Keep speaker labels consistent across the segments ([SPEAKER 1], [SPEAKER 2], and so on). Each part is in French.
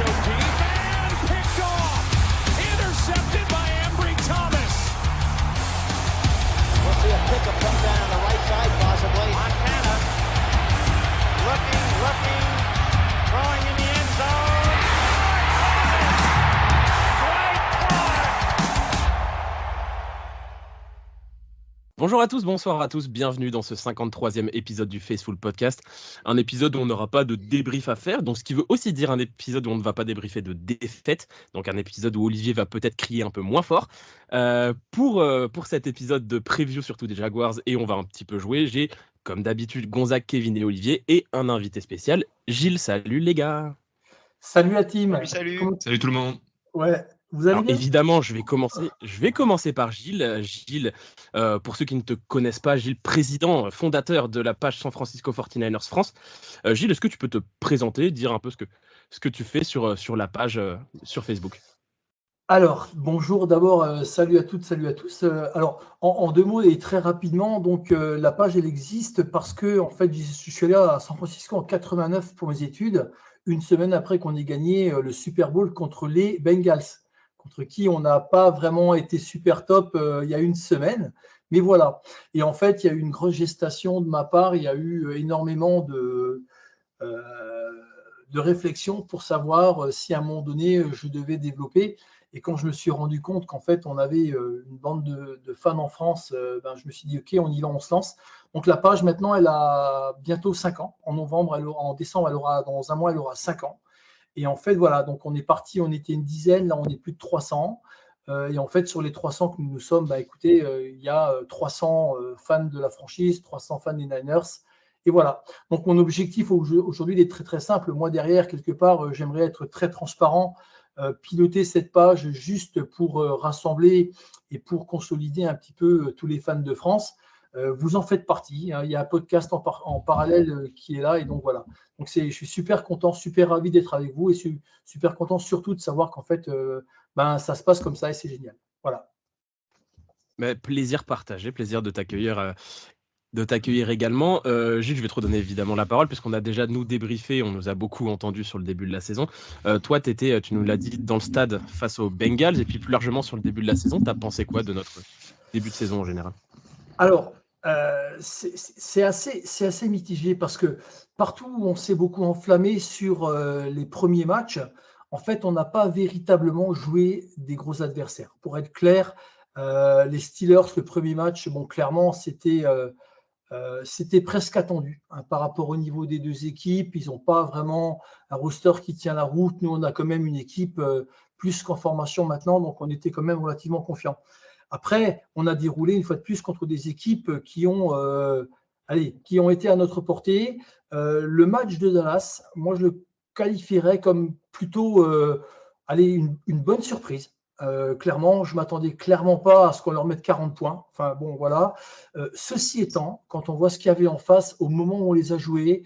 [SPEAKER 1] go deep and picked off. Intercepted by Ambry Thomas.
[SPEAKER 2] We'll see a pickup come down the right side possibly.
[SPEAKER 3] Montana looking, throwing in the end zone.
[SPEAKER 4] Bonjour à tous, bonsoir à tous, bienvenue dans ce 53e épisode du Faceful Podcast. Un épisode où on n'aura pas de débrief à faire, donc ce qui veut aussi dire un épisode où on ne va pas débriefer de défaite, donc un épisode où Olivier va peut-être crier un peu moins fort. Pour cet épisode de preview surtout des Jaguars, et on va un petit peu jouer, j'ai comme d'habitude Gonzague, Kevin et Olivier, et un invité spécial, Gilles. Salut les gars.
[SPEAKER 5] Salut la team.
[SPEAKER 3] Salut.
[SPEAKER 6] Salut tout le monde.
[SPEAKER 5] Ouais, vous allez
[SPEAKER 4] Alors,
[SPEAKER 5] bien?
[SPEAKER 4] évidemment, je vais commencer par Gilles. Gilles, pour ceux qui ne te connaissent pas, Gilles, président, fondateur de la page San Francisco 49ers France. Gilles, est-ce que tu peux te présenter, dire un peu ce que tu fais sur la page sur Facebook?
[SPEAKER 5] Alors, bonjour d'abord, salut à toutes, salut à tous. Alors, en deux mots et très rapidement, donc la page elle existe parce que en fait, je suis allé à San Francisco en 89 pour mes études, une semaine après qu'on ait gagné le Super Bowl contre les Bengals, contre qui on n'a pas vraiment été super top il y a une semaine. Mais voilà. Et en fait, il y a eu une grosse gestation de ma part, il y a eu énormément de réflexion pour savoir si à un moment donné je devais développer. Et quand je me suis rendu compte qu'en fait on avait une bande de fans en France, je me suis dit ok, on y va, on se lance. Donc la page maintenant elle a bientôt 5 ans. En décembre elle aura, dans un mois elle aura 5 ans. Et en fait voilà, donc on est parti, on était une dizaine, là on est plus de 300. Et en fait sur les 300 que nous sommes, écoutez, il y a 300 fans de la franchise, 300 fans des Niners. Et voilà. Donc mon objectif aujourd'hui il est très très simple. Moi derrière quelque part j'aimerais être très transparent, piloter cette page juste pour rassembler et pour consolider un petit peu tous les fans de France. Vous en faites partie, hein. Il y a un podcast en parallèle qui est là et donc voilà. Donc je suis super content, super ravi d'être avec vous et super content surtout de savoir qu'en fait ça se passe comme ça et c'est génial. Voilà.
[SPEAKER 4] Mais plaisir partagé, plaisir de t'accueillir également. Gilles, je vais te redonner évidemment la parole puisqu'on a déjà nous débriefé, on nous a beaucoup entendu sur le début de la saison. Toi, tu nous l'as dit, dans le stade face aux Bengals et puis plus largement sur le début de la saison. Tu as pensé quoi de notre début de saison en général?
[SPEAKER 5] Alors, c'est assez mitigé parce que partout où on s'est beaucoup enflammé sur les premiers matchs, en fait, on n'a pas véritablement joué des gros adversaires. Pour être clair, les Steelers, le premier match, clairement, c'était presque attendu par rapport au niveau des deux équipes. Ils n'ont pas vraiment un roster qui tient la route. Nous, on a quand même une équipe plus qu'en formation maintenant, donc on était quand même relativement confiants. Après, on a déroulé une fois de plus contre des équipes qui ont été à notre portée. Le match de Dallas, moi, je le qualifierais comme plutôt une bonne surprise. Clairement, je ne m'attendais clairement pas à ce qu'on leur mette 40 points. Enfin, bon, voilà. Ceci étant, quand on voit ce qu'il y avait en face au moment où on les a joués,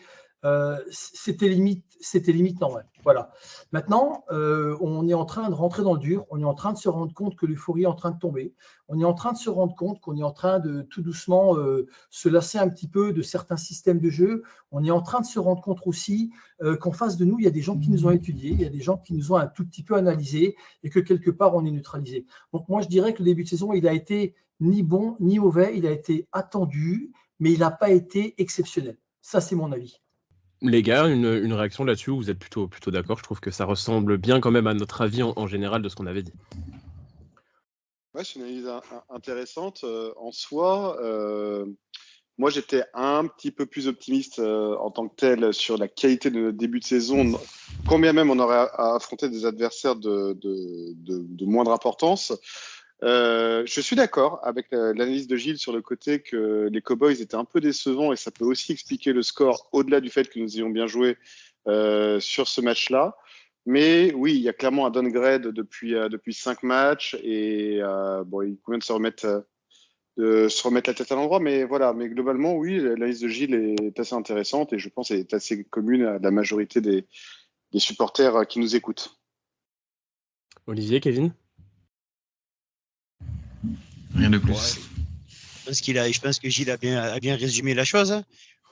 [SPEAKER 5] c'était limite normal. Voilà. Maintenant, on est en train de rentrer dans le dur. On est en train de se rendre compte que l'euphorie est en train de tomber. On est en train de se rendre compte qu'on est en train de tout doucement se lasser un petit peu de certains systèmes de jeu. On est en train de se rendre compte aussi qu'en face de nous, il y a des gens qui nous ont étudiés, il y a des gens qui nous ont un tout petit peu analysés et que quelque part, on est neutralisé. Donc moi, je dirais que le début de saison, il a été ni bon ni mauvais. Il a été attendu, mais il n'a pas été exceptionnel. Ça, c'est mon avis.
[SPEAKER 4] Les gars, une réaction là-dessus, vous êtes plutôt d'accord? Je trouve que ça ressemble bien quand même à notre avis en général de ce qu'on avait dit.
[SPEAKER 6] Ouais, c'est une analyse intéressante en soi. Moi, j'étais un petit peu plus optimiste en tant que tel sur la qualité de notre début de saison. Combien même on aurait à affronter des adversaires de moindre importance. Je suis d'accord avec l'analyse de Gilles sur le côté que les Cowboys étaient un peu décevants et ça peut aussi expliquer le score au-delà du fait que nous ayons bien joué sur ce match-là. Mais oui, il y a clairement un downgrade depuis 5 matchs et il convient de se remettre la tête à l'endroit. Mais voilà, mais globalement, oui, l'analyse de Gilles est assez intéressante et je pense qu'elle est assez commune à la majorité des supporters qui nous écoutent.
[SPEAKER 4] Olivier, Kevin?
[SPEAKER 7] Rien de plus.
[SPEAKER 3] Ouais. Je pense que Gilles a bien résumé la chose.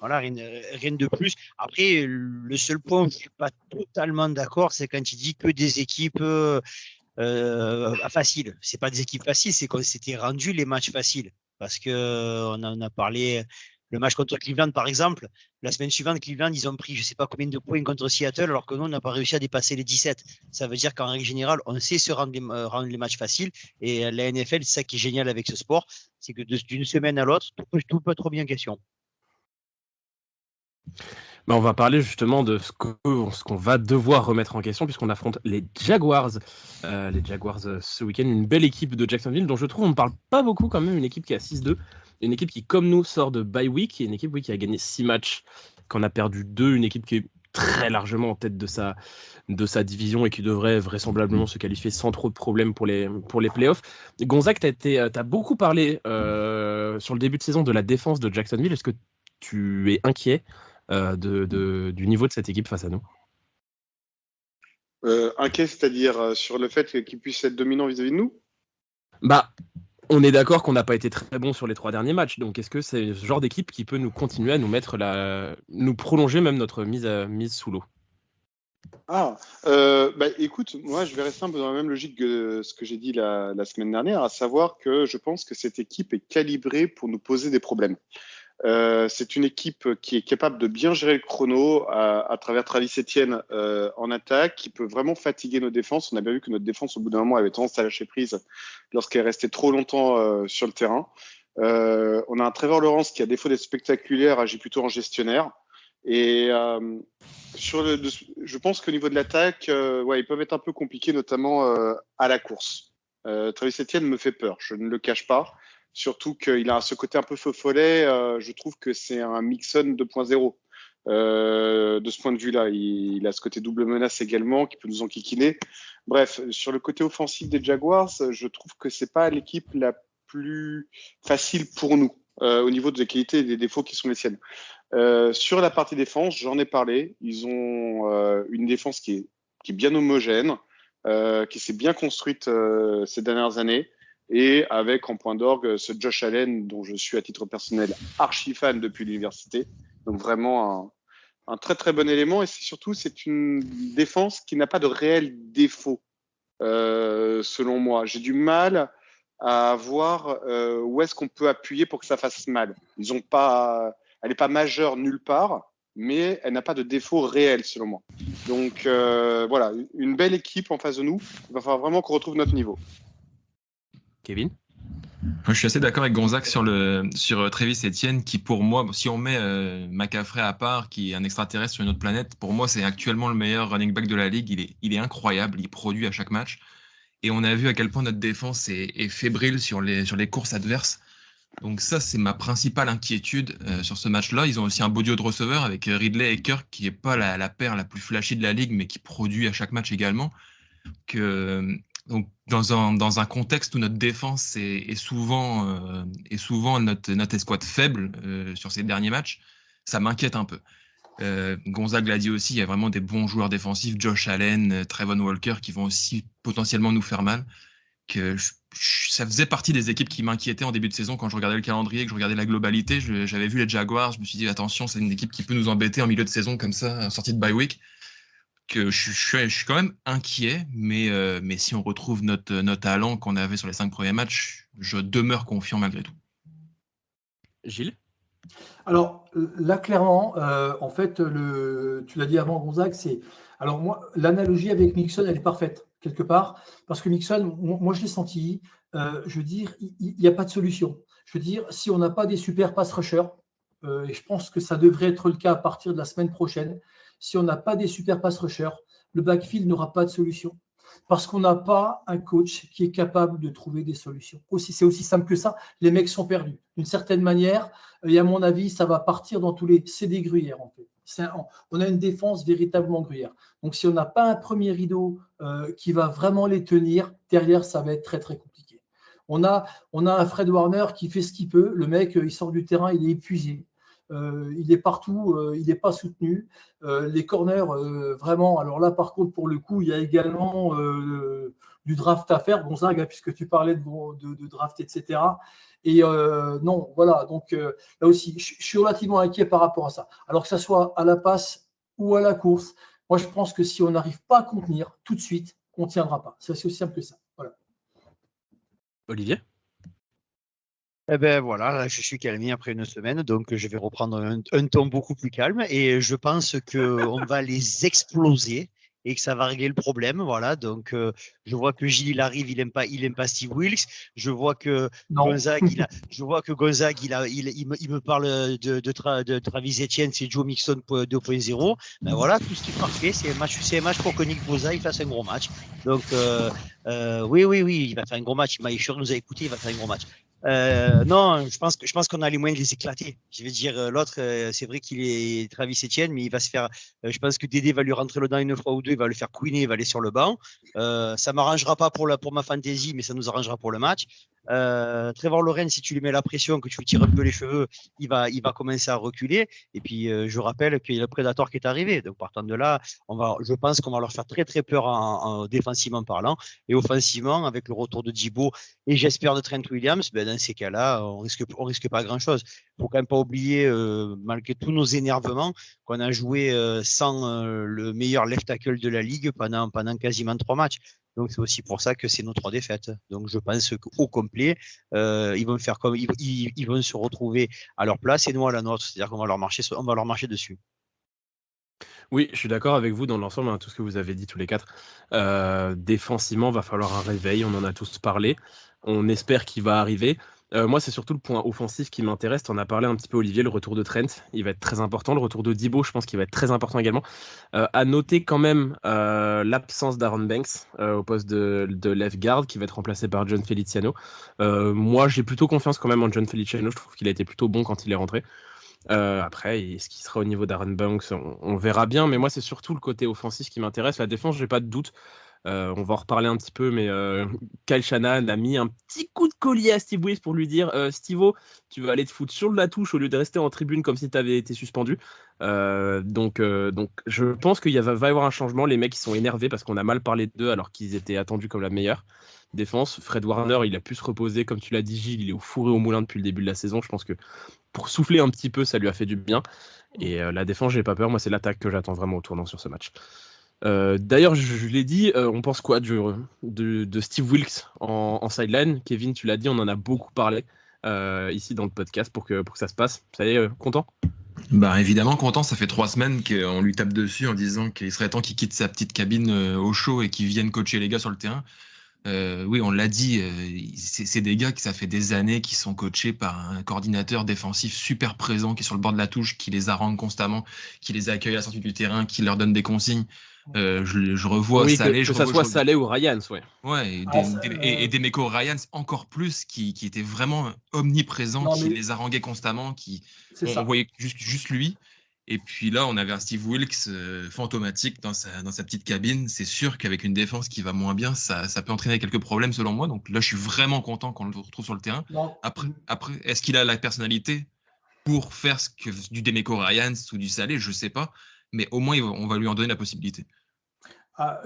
[SPEAKER 3] Voilà, rien de plus. Après, le seul point où je ne suis pas totalement d'accord, c'est quand il dit que des équipes faciles. Ce n'est pas des équipes faciles, c'est qu'on s'était rendu les matchs faciles. Parce qu'on en a parlé, le match contre Cleveland, par exemple, la semaine suivante, Cleveland, ils ont pris je ne sais pas combien de points contre Seattle, alors que nous, on n'a pas réussi à dépasser les 17. Ça veut dire qu'en règle générale, on sait se rendre les matchs faciles. Et la NFL, c'est ça qui est génial avec ce sport, c'est que d'une semaine à l'autre, tout peut être bien question.
[SPEAKER 4] On va parler justement de ce qu'on va devoir remettre en question puisqu'on affronte les Jaguars. Les Jaguars ce week-end, une belle équipe de Jacksonville dont je trouve on ne parle pas beaucoup quand même, une équipe qui est à 6-2, une équipe qui comme nous sort de bye week, et une équipe qui a gagné 6 matchs, qu'on a perdu 2, une équipe qui est très largement en tête de sa division et qui devrait vraisemblablement se qualifier sans trop de problèmes pour les playoffs. Gonzague, tu as beaucoup parlé sur le début de saison de la défense de Jacksonville. Est-ce que tu es inquiet du niveau de cette équipe face à nous?
[SPEAKER 6] Inquiet, c'est-à-dire sur le fait qu'ils puissent être dominants vis-à-vis de nous?
[SPEAKER 4] On est d'accord qu'on n'a pas été très bon sur les 3 derniers matchs, donc est-ce que c'est ce genre d'équipe qui peut nous continuer à nous mettre nous prolonger même notre mise sous l'eau?
[SPEAKER 6] Écoute, moi je vais rester un peu dans la même logique que ce que j'ai dit la semaine dernière, à savoir que je pense que cette équipe est calibrée pour nous poser des problèmes. C'est une équipe qui est capable de bien gérer le chrono à travers Travis Etienne en attaque, qui peut vraiment fatiguer nos défenses. On a bien vu que notre défense, au bout d'un moment, avait tendance à lâcher prise lorsqu'elle restait trop longtemps sur le terrain. On a un Trevor Lawrence qui, à défaut d'être spectaculaire, agit plutôt en gestionnaire. Et je pense qu'au niveau de l'attaque, ils peuvent être un peu compliqués, notamment à la course. Travis Etienne me fait peur, je ne le cache pas. Surtout qu'il a ce côté un peu feu follet. Je trouve que c'est un Mixon 2.0. De ce point de vue-là, il a ce côté double menace également qui peut nous enquiquiner. Bref, sur le côté offensif des Jaguars, je trouve que c'est pas l'équipe la plus facile pour nous au niveau de la qualité et des défauts qui sont les siennes. Sur la partie défense, j'en ai parlé. Ils ont une défense qui est bien homogène, qui s'est bien construite ces dernières années. Et avec en point d'orgue ce Josh Allen, dont je suis à titre personnel archi fan depuis l'université. Donc vraiment un très très bon élément. Et c'est une défense qui n'a pas de réel défaut, selon moi. J'ai du mal à voir où est-ce qu'on peut appuyer pour que ça fasse mal. Elle n'est pas majeure nulle part, mais elle n'a pas de défaut réel, selon moi. Donc voilà, une belle équipe en face de nous. Il va falloir vraiment qu'on retrouve notre niveau.
[SPEAKER 4] Kevin?
[SPEAKER 7] Je suis assez d'accord avec Gonzague sur Travis Etienne, qui pour moi, si on met McCaffrey à part, qui est un extraterrestre sur une autre planète, pour moi c'est actuellement le meilleur running back de la ligue. Il est incroyable, il produit à chaque match. Et on a vu à quel point notre défense est fébrile sur les courses adverses. Donc ça, c'est ma principale inquiétude sur ce match-là. Ils ont aussi un beau duo de receveurs avec Ridley et Kirk, qui n'est pas la paire la plus flashy de la ligue, mais qui produit à chaque match également. Donc, dans un contexte où notre défense est souvent notre escouade faible sur ces derniers matchs, ça m'inquiète un peu. Gonzague l'a dit aussi, il y a vraiment des bons joueurs défensifs, Josh Allen, Trevon Walker, qui vont aussi potentiellement nous faire mal. Ça faisait partie des équipes qui m'inquiétaient en début de saison quand je regardais le calendrier, que je regardais la globalité. J'avais vu les Jaguars, je me suis dit attention, c'est une équipe qui peut nous embêter en milieu de saison comme ça, en sortie de bye week. Que je suis quand même inquiet, mais si on retrouve notre talent qu'on avait sur les 5 premiers matchs, je demeure confiant malgré tout.
[SPEAKER 4] Gilles?
[SPEAKER 5] Alors là, clairement, en fait, tu l'as dit avant, Gonzague, alors moi, l'analogie avec Mixon, elle est parfaite, quelque part, parce que Mixon, moi je l'ai senti, je veux dire, il n'y a pas de solution. Je veux dire, si on n'a pas des super pass rushers, et je pense que ça devrait être le cas à partir de la semaine prochaine, si on n'a pas des super pass rushers, le backfield n'aura pas de solution. Parce qu'on n'a pas un coach qui est capable de trouver des solutions. C'est aussi simple que ça. Les mecs sont perdus. D'une certaine manière, et à mon avis, ça va partir dans tous les... C'est des gruyères, en fait. On a une défense véritablement gruyère. Donc, si on n'a pas un premier rideau qui va vraiment les tenir, derrière, ça va être très, très compliqué. On a un Fred Warner qui fait ce qu'il peut. Le mec, il sort du terrain, il est épuisé. Il est partout, il n'est pas soutenu. Les corners, vraiment, alors là, par contre, pour le coup, il y a également du draft à faire, Gonzague, hein, puisque tu parlais de draft, etc. Et non, voilà. Donc là aussi, je suis relativement inquiet par rapport à ça. Alors que ça soit à la passe ou à la course, moi je pense que si on n'arrive pas à contenir tout de suite, on ne tiendra pas. C'est aussi simple que ça. Voilà.
[SPEAKER 4] Olivier?
[SPEAKER 3] Eh ben voilà, là, je suis calmé après une semaine, donc je vais reprendre un ton beaucoup plus calme et je pense qu'on va les exploser et que ça va régler le problème. Voilà, donc je vois que Gilles il arrive, il aime pas Steve Wilkes. Je vois que
[SPEAKER 5] Non.
[SPEAKER 3] Gonzague, il me parle de Travis Etienne, c'est Joe Mixon 2.0. Ben voilà, tout ce qui est parfait, c'est un match pour que Nick Bosa il fasse un gros match. Donc oui, il va faire un gros match. Il m'a sûr nous a écouté, il va faire un gros match. Non, je pense qu'on a les moyens de les éclater. Je vais dire, l'autre, c'est vrai qu'il est Travis Etienne, mais il va se faire. Je pense que Dédé va lui rentrer le dent une fois ou deux, il va le faire couiner, il va aller sur le banc. Ça m'arrangera pas pour ma fantasy, mais ça nous arrangera pour le match. Trevor Lawrence, si tu lui mets la pression, que tu lui tires un peu les cheveux, il va commencer à reculer. Et puis, je rappelle qu'il y a le Predator qui est arrivé. Donc, partant de là, je pense qu'on va leur faire très, très peur en défensivement parlant. Et offensivement, avec le retour de Djibo et j'espère de Trent Williams, ben, dans ces cas-là, on risque pas grand-chose. Faut quand même pas oublier, malgré tous nos énervements, qu'on a joué sans le meilleur left tackle de la ligue pendant quasiment 3 matchs. Donc c'est aussi pour ça que c'est nos 3 défaites. Donc je pense qu'au complet, ils vont faire comme ils vont se retrouver à leur place et nous à la nôtre. C'est-à-dire qu'on va leur marcher dessus.
[SPEAKER 4] Oui, je suis d'accord avec vous dans l'ensemble, hein, tout ce que vous avez dit tous les 4. Défensivement, va falloir un réveil, on en a tous parlé. On espère qu'il va arriver. Moi, c'est surtout le point offensif qui m'intéresse. Tu en as parlé un petit peu, Olivier, le retour de Trent, il va être très important. Le retour de Djibo, je pense qu'il va être très important également. À noter quand même l'absence d'Aaron Banks au poste de left guard, qui va être remplacé par John Feliciano. Moi, j'ai plutôt confiance quand même en John Feliciano. Je trouve qu'il a été plutôt bon quand il est rentré. Après, ce qui sera au niveau d'Aaron Banks, on verra bien. Mais moi, c'est surtout le côté offensif qui m'intéresse. La défense, j'ai pas de doute. On va en reparler un petit peu, mais Kyle Shanahan a mis un petit coup de collier à Steve Wilkes pour lui dire Steve-O, tu vas aller te foutre sur de la touche au lieu de rester en tribune comme si tu avais été suspendu. Donc, je pense qu'il va y avoir un changement. Les mecs, ils sont énervés parce qu'on a mal parlé d'eux alors qu'ils étaient attendus comme la meilleure défense. Fred Warner, il a pu se reposer. Comme tu l'as dit, Gilles, il est au four et au moulin depuis le début de la saison. Je pense que pour souffler un petit peu, ça lui a fait du bien. Et la défense, j'ai pas peur. Moi, c'est l'attaque que j'attends vraiment au tournant sur ce match. D'ailleurs, je l'ai dit, on pense quoi de Steve Wilkes en sideline? Kevin, tu l'as dit, on en a beaucoup parlé ici dans le podcast pour que ça se passe. Ça y est, content?
[SPEAKER 7] Bah évidemment content, ça fait 3 semaines qu'on lui tape dessus en disant qu'il serait temps qu'il quitte sa petite cabine au chaud et qu'il vienne coacher les gars sur le terrain. Oui, on l'a dit, c'est des gars qui ça fait des années qui sont coachés par un coordinateur défensif super présent, qui est sur le bord de la touche, qui les harangue constamment, qui les accueille à la sortie du terrain, qui leur donne des consignes. Je revois
[SPEAKER 4] Oui,
[SPEAKER 7] Saleh,
[SPEAKER 4] que ça soit Saleh ou Ryans, ouais.
[SPEAKER 7] Ouais, et Demeco Ryans encore plus, qui était vraiment omniprésent,
[SPEAKER 5] Non,
[SPEAKER 7] qui
[SPEAKER 5] mais
[SPEAKER 7] les haranguait constamment,
[SPEAKER 5] c'est
[SPEAKER 7] on
[SPEAKER 5] ça.
[SPEAKER 7] voyait juste lui. Et puis là, on avait un Steve Wilkes fantomatique dans sa petite cabine. C'est sûr qu'avec une défense qui va moins bien, ça peut entraîner quelques problèmes selon moi. Donc là, je suis vraiment content qu'on le retrouve sur le terrain.
[SPEAKER 5] Non.
[SPEAKER 7] Après, est-ce qu'il a la personnalité pour faire ce que du Demeco Ryans ou du Saleh? Je sais pas. Mais au moins, on va lui en donner la possibilité.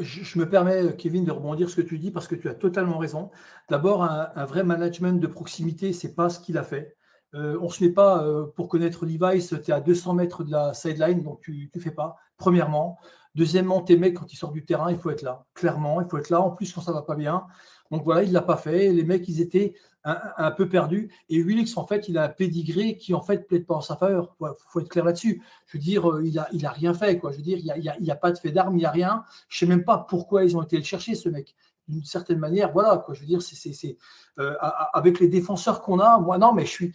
[SPEAKER 5] Je me permets, Kevin, de rebondir sur ce que tu dis parce que tu as totalement raison. D'abord, un vrai management de proximité, c'est pas ce qu'il a fait. On ne se met pas pour connaître Levi's, tu es à 200 mètres de la sideline, donc tu ne fais pas, premièrement. Deuxièmement, tes mecs, quand ils sortent du terrain, il faut être là. Clairement, il faut être là. En plus, quand ça ne va pas bien. Donc voilà, il ne l'a pas fait. Les mecs, ils étaient un peu perdus. Et Wilkes, en fait, il a un pédigré qui, en fait, plaide pas en sa faveur. Il faut être clair là-dessus. Je veux dire, il a rien fait, quoi. Je veux dire, il n'y a pas de fait d'armes, il n'y a rien. Je ne sais même pas pourquoi ils ont été le chercher, ce mec. D'une certaine manière, voilà, quoi. Je veux dire, avec les défenseurs qu'on a, moi, non, mais je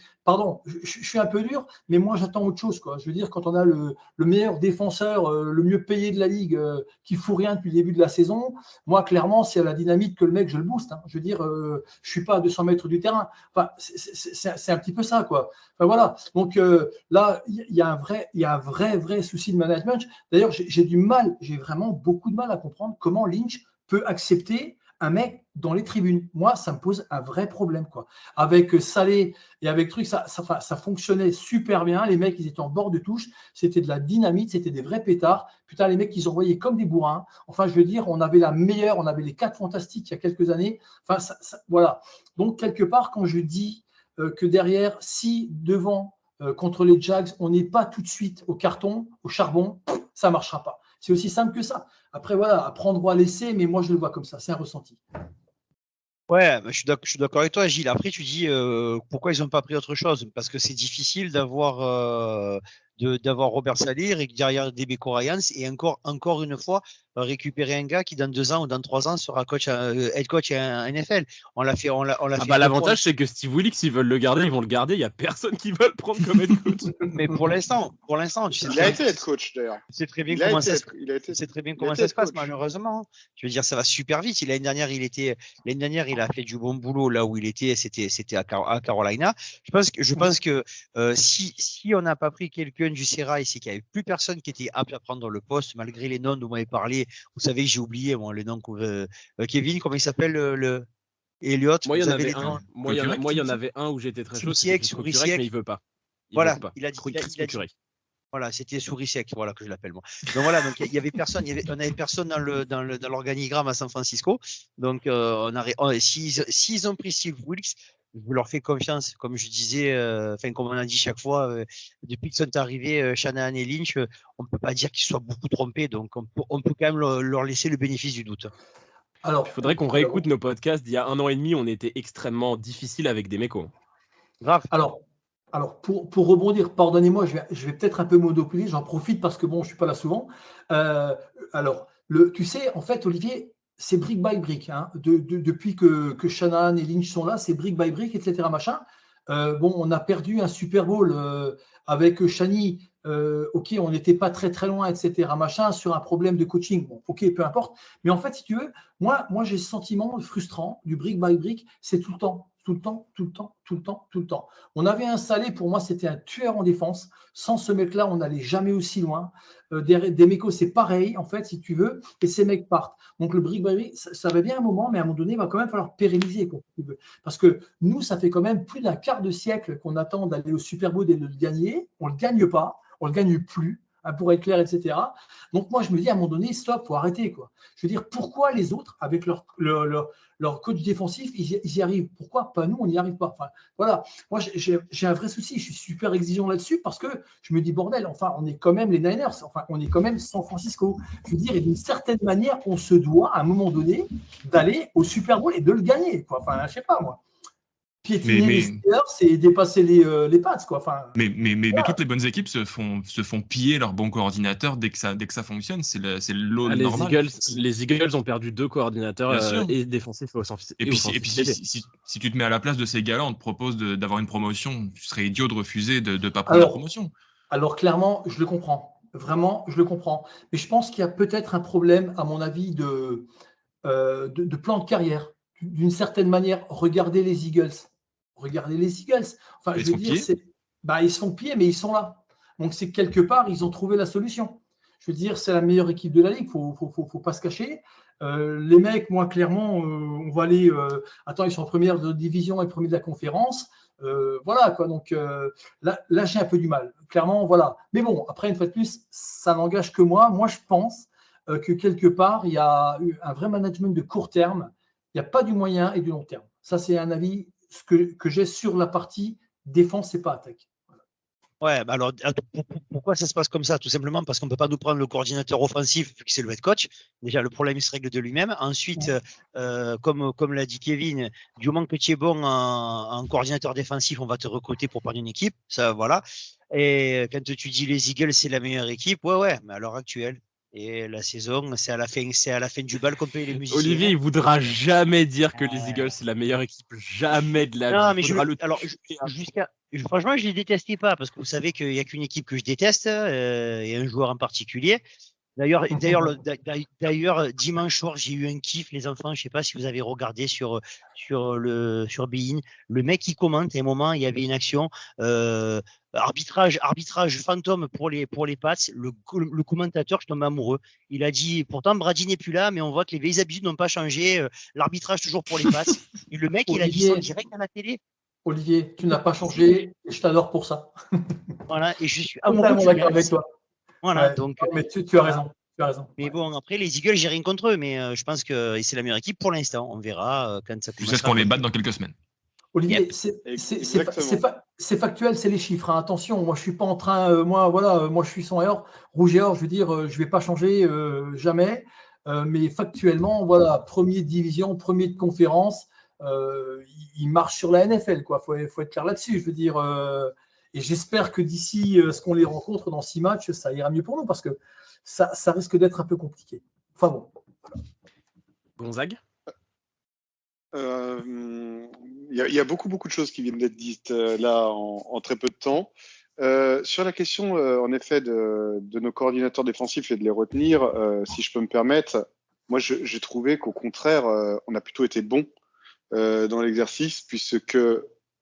[SPEAKER 5] suis un peu dur, mais moi, j'attends autre chose, quoi. Je veux dire, quand on a le meilleur défenseur, le mieux payé de la ligue, qui fout rien depuis le début de la saison, moi, clairement, s'il y a la dynamite que le mec, je le booste, hein. Je veux dire, je suis pas à 200 mètres du terrain. Enfin, c'est un petit peu ça, quoi. Enfin, voilà. Donc là, il y a un vrai souci de management. D'ailleurs, j'ai vraiment beaucoup de mal à comprendre comment Lynch peut accepter un mec dans les tribunes. Moi, ça me pose un vrai problème, quoi. Avec Salé et avec truc, ça fonctionnait super bien. Les mecs, ils étaient en bord de touche. C'était de la dynamite, c'était des vrais pétards. Putain, les mecs, ils envoyaient comme des bourrins. Enfin, je veux dire, on avait les 4 fantastiques il y a quelques années. Enfin, voilà. Donc, quelque part, quand je dis que derrière, si devant, contre les Jags, on n'est pas tout de suite au carton, au charbon, ça ne marchera pas. C'est aussi simple que ça. Après, voilà, à prendre ou à laisser, mais moi, je le vois comme ça. C'est un ressenti.
[SPEAKER 3] Ouais, je suis d'accord avec toi, Gilles. Après, tu dis pourquoi ils n'ont pas pris autre chose? Parce que c'est difficile d'avoir Robert Saleh et derrière Demeco Ryans et encore une fois récupérer un gars qui dans 2 ans ou dans 3 ans sera head coach à NFL. On l'a fait.
[SPEAKER 4] L'avantage, c'est que Steve Wilkes, s'ils veulent le garder, ils vont le garder. Il n'y a personne qui veut le prendre comme head coach.
[SPEAKER 3] Mais pour l'instant, tu sais.
[SPEAKER 6] Il a été head coach d'ailleurs.
[SPEAKER 3] C'est très bien comment ça se passe, malheureusement. Je veux dire, ça va super vite. L'année dernière, il a fait du bon boulot là où il était. C'était à Carolina. Je pense que si on n'a pas pris quelqu'un du Sérail, c'est qu'il n'y avait plus personne qui était apte à prendre le poste, malgré les noms dont vous m'avez parlé. Vous savez, j'ai oublié le nom. Kevin, comment il s'appelle le Elliot?
[SPEAKER 4] Moi, il y en avait un. Moi, il y en avait un où j'étais très chaud. C'était Souriciec, mais il veut pas.
[SPEAKER 3] Voilà, il a dit. Voilà, c'était Souriciec, voilà que je l'appelle moi. Donc voilà, donc il y avait personne, on avait personne dans l'organigramme à San Francisco. Donc s'ils ont pris Steve Wilkes, je leur fais confiance, comme je disais, comme on a dit chaque fois, depuis qu'ils sont arrivés, Shanahan et Lynch, on ne peut pas dire qu'ils soient beaucoup trompés, donc on peut quand même leur laisser le bénéfice du doute.
[SPEAKER 4] Alors, il faudrait qu'on réécoute nos podcasts d'il y a 1 an et demi, on était extrêmement difficile avec Demeco.
[SPEAKER 5] Grave. Alors pour rebondir, pardonnez-moi, je vais peut-être un peu monopoliser, j'en profite parce que bon, je ne suis pas là souvent. Tu sais, en fait, Olivier, c'est brick by brick. Hein. Depuis que Shanahan et Lynch sont là, c'est brick by brick, etc. Machin. On a perdu un Super Bowl avec Shani. Ok, on n'était pas très très loin, etc. Machin, sur un problème de coaching. Bon, ok, peu importe. Mais en fait, si tu veux, moi j'ai ce sentiment frustrant du brick by brick, c'est tout le temps. On avait un Salé, pour moi, c'était un tueur en défense. Sans ce mec-là, on n'allait jamais aussi loin. Demeco, c'est pareil, en fait, si tu veux, et ces mecs partent. Donc, le brick by brick, ça va bien un moment, mais à un moment donné, il va quand même falloir pérenniser, quoi, si tu veux. Parce que nous, ça fait quand même plus d'un quart de siècle qu'on attend d'aller au Super Bowl et de le gagner. On ne le gagne pas, on ne le gagne plus. Pour être clair, etc. Donc, moi, je me dis, à un moment donné, stop, il faut arrêter, quoi. Je veux dire, pourquoi les autres, avec leur coach défensif, ils y arrivent? Pourquoi pas nous, on n'y arrive pas? Enfin, voilà. Moi, j'ai un vrai souci. Je suis super exigeant là-dessus parce que je me dis, bordel, enfin, on est quand même les Niners. Enfin, on est quand même San Francisco. Je veux dire, et d'une certaine manière, on se doit, à un moment donné, d'aller au Super Bowl et de le gagner, quoi. Enfin, je sais pas, moi. Piétiner les Steelers, c'est dépasser les Pats, quoi. Enfin,
[SPEAKER 7] mais toutes les bonnes équipes se font piller leur bon coordinateur dès que ça fonctionne. C'est le lot normal.
[SPEAKER 4] Les Eagles ont perdu 2 coordinateurs et défensifs et offensifs.
[SPEAKER 7] Et puis si tu te mets à la place de ces gars-là, on te propose d'avoir une promotion. Tu serais idiot de refuser de ne pas prendre la promotion.
[SPEAKER 5] Alors clairement, je le comprends. Vraiment, je le comprends. Mais je pense qu'il y a peut-être un problème, à mon avis, de plan de carrière. D'une certaine manière, regardez les Eagles. Enfin, je veux dire, ils se font piller, mais ils sont là. Donc, c'est quelque part, ils ont trouvé la solution. Je veux dire, c'est la meilleure équipe de la Ligue, faut pas se cacher. Les mecs, moi, clairement, on va aller… ils sont en première de division et premier de la conférence. Voilà, quoi. Donc, là, j'ai un peu du mal. Clairement, voilà. Mais bon, après, une fois de plus, ça n'engage que moi. Moi, je pense que quelque part, il y a un vrai management de court terme. Il n'y a pas du moyen et du long terme. Ça, c'est un avis que j'ai sur la partie défense et pas attaque.
[SPEAKER 3] Ouais, bah alors pourquoi ça se passe comme ça? Tout simplement parce qu'on ne peut pas nous prendre le coordinateur offensif vu que c'est le head coach. Déjà, le problème il se règle de lui-même. Ensuite, comme l'a dit Kevin, du moment que tu es bon en coordinateur défensif, on va te recruter pour prendre une équipe. Ça, voilà. Et quand tu dis les Eagles, c'est la meilleure équipe, ouais, mais à l'heure actuelle. Et la saison, c'est à la fin du bal qu'on paye les musiciens.
[SPEAKER 4] Olivier, il voudra jamais dire que les Eagles c'est la meilleure équipe, jamais de la vie.
[SPEAKER 3] Non, mais franchement, je les détestais pas parce que vous savez qu'il y a qu'une équipe que je déteste et un joueur en particulier. D'ailleurs, dimanche soir, j'ai eu un kiff, les enfants. Je sais pas si vous avez regardé sur Bein. Le mec qui commente, à un moment, il y avait une action. arbitrage fantôme pour les Pats. Le commentateur, je tombe amoureux. Il a dit, pourtant Brady n'est plus là, mais on voit que les vieilles habitudes n'ont pas changé. L'arbitrage toujours pour les Pats. Et le mec, il a dit ça en direct à la télé.
[SPEAKER 5] Olivier, tu n'as pas changé, et je t'adore pour ça.
[SPEAKER 3] Voilà, et je suis
[SPEAKER 5] Totalement
[SPEAKER 3] amoureux
[SPEAKER 5] d'accord avec toi.
[SPEAKER 3] Voilà,
[SPEAKER 5] Ouais,
[SPEAKER 3] donc.
[SPEAKER 5] mais tu as raison. Tu as raison.
[SPEAKER 3] Mais
[SPEAKER 5] Ouais.
[SPEAKER 3] bon, après, les Eagles, j'ai rien contre eux, mais je pense que c'est la meilleure équipe pour l'instant. On verra quand ça
[SPEAKER 7] Jusqu'à ce qu'on les batte dans quelques semaines.
[SPEAKER 5] Olivier,
[SPEAKER 3] Yep.
[SPEAKER 5] c'est factuel, c'est les chiffres. Hein. Attention, moi je suis pas en train, moi je suis son erreur, rouge et or. Je veux dire, je vais pas changer jamais. Mais factuellement, voilà, premier de division, premier de conférence, il marche sur la NFL, quoi. Faut être clair là-dessus. Je veux dire, et j'espère que d'ici ce qu'on les rencontre dans 6 matchs, ça ira mieux pour nous parce que ça risque d'être un peu compliqué. Enfin bon.
[SPEAKER 4] Gonzague.
[SPEAKER 6] Il y a beaucoup de choses qui viennent d'être dites là en très peu de temps. Sur la question, en effet, de nos coordinateurs défensifs et de les retenir, si je peux me permettre, moi, j'ai trouvé qu'au contraire, on a plutôt été bon dans l'exercice, puisque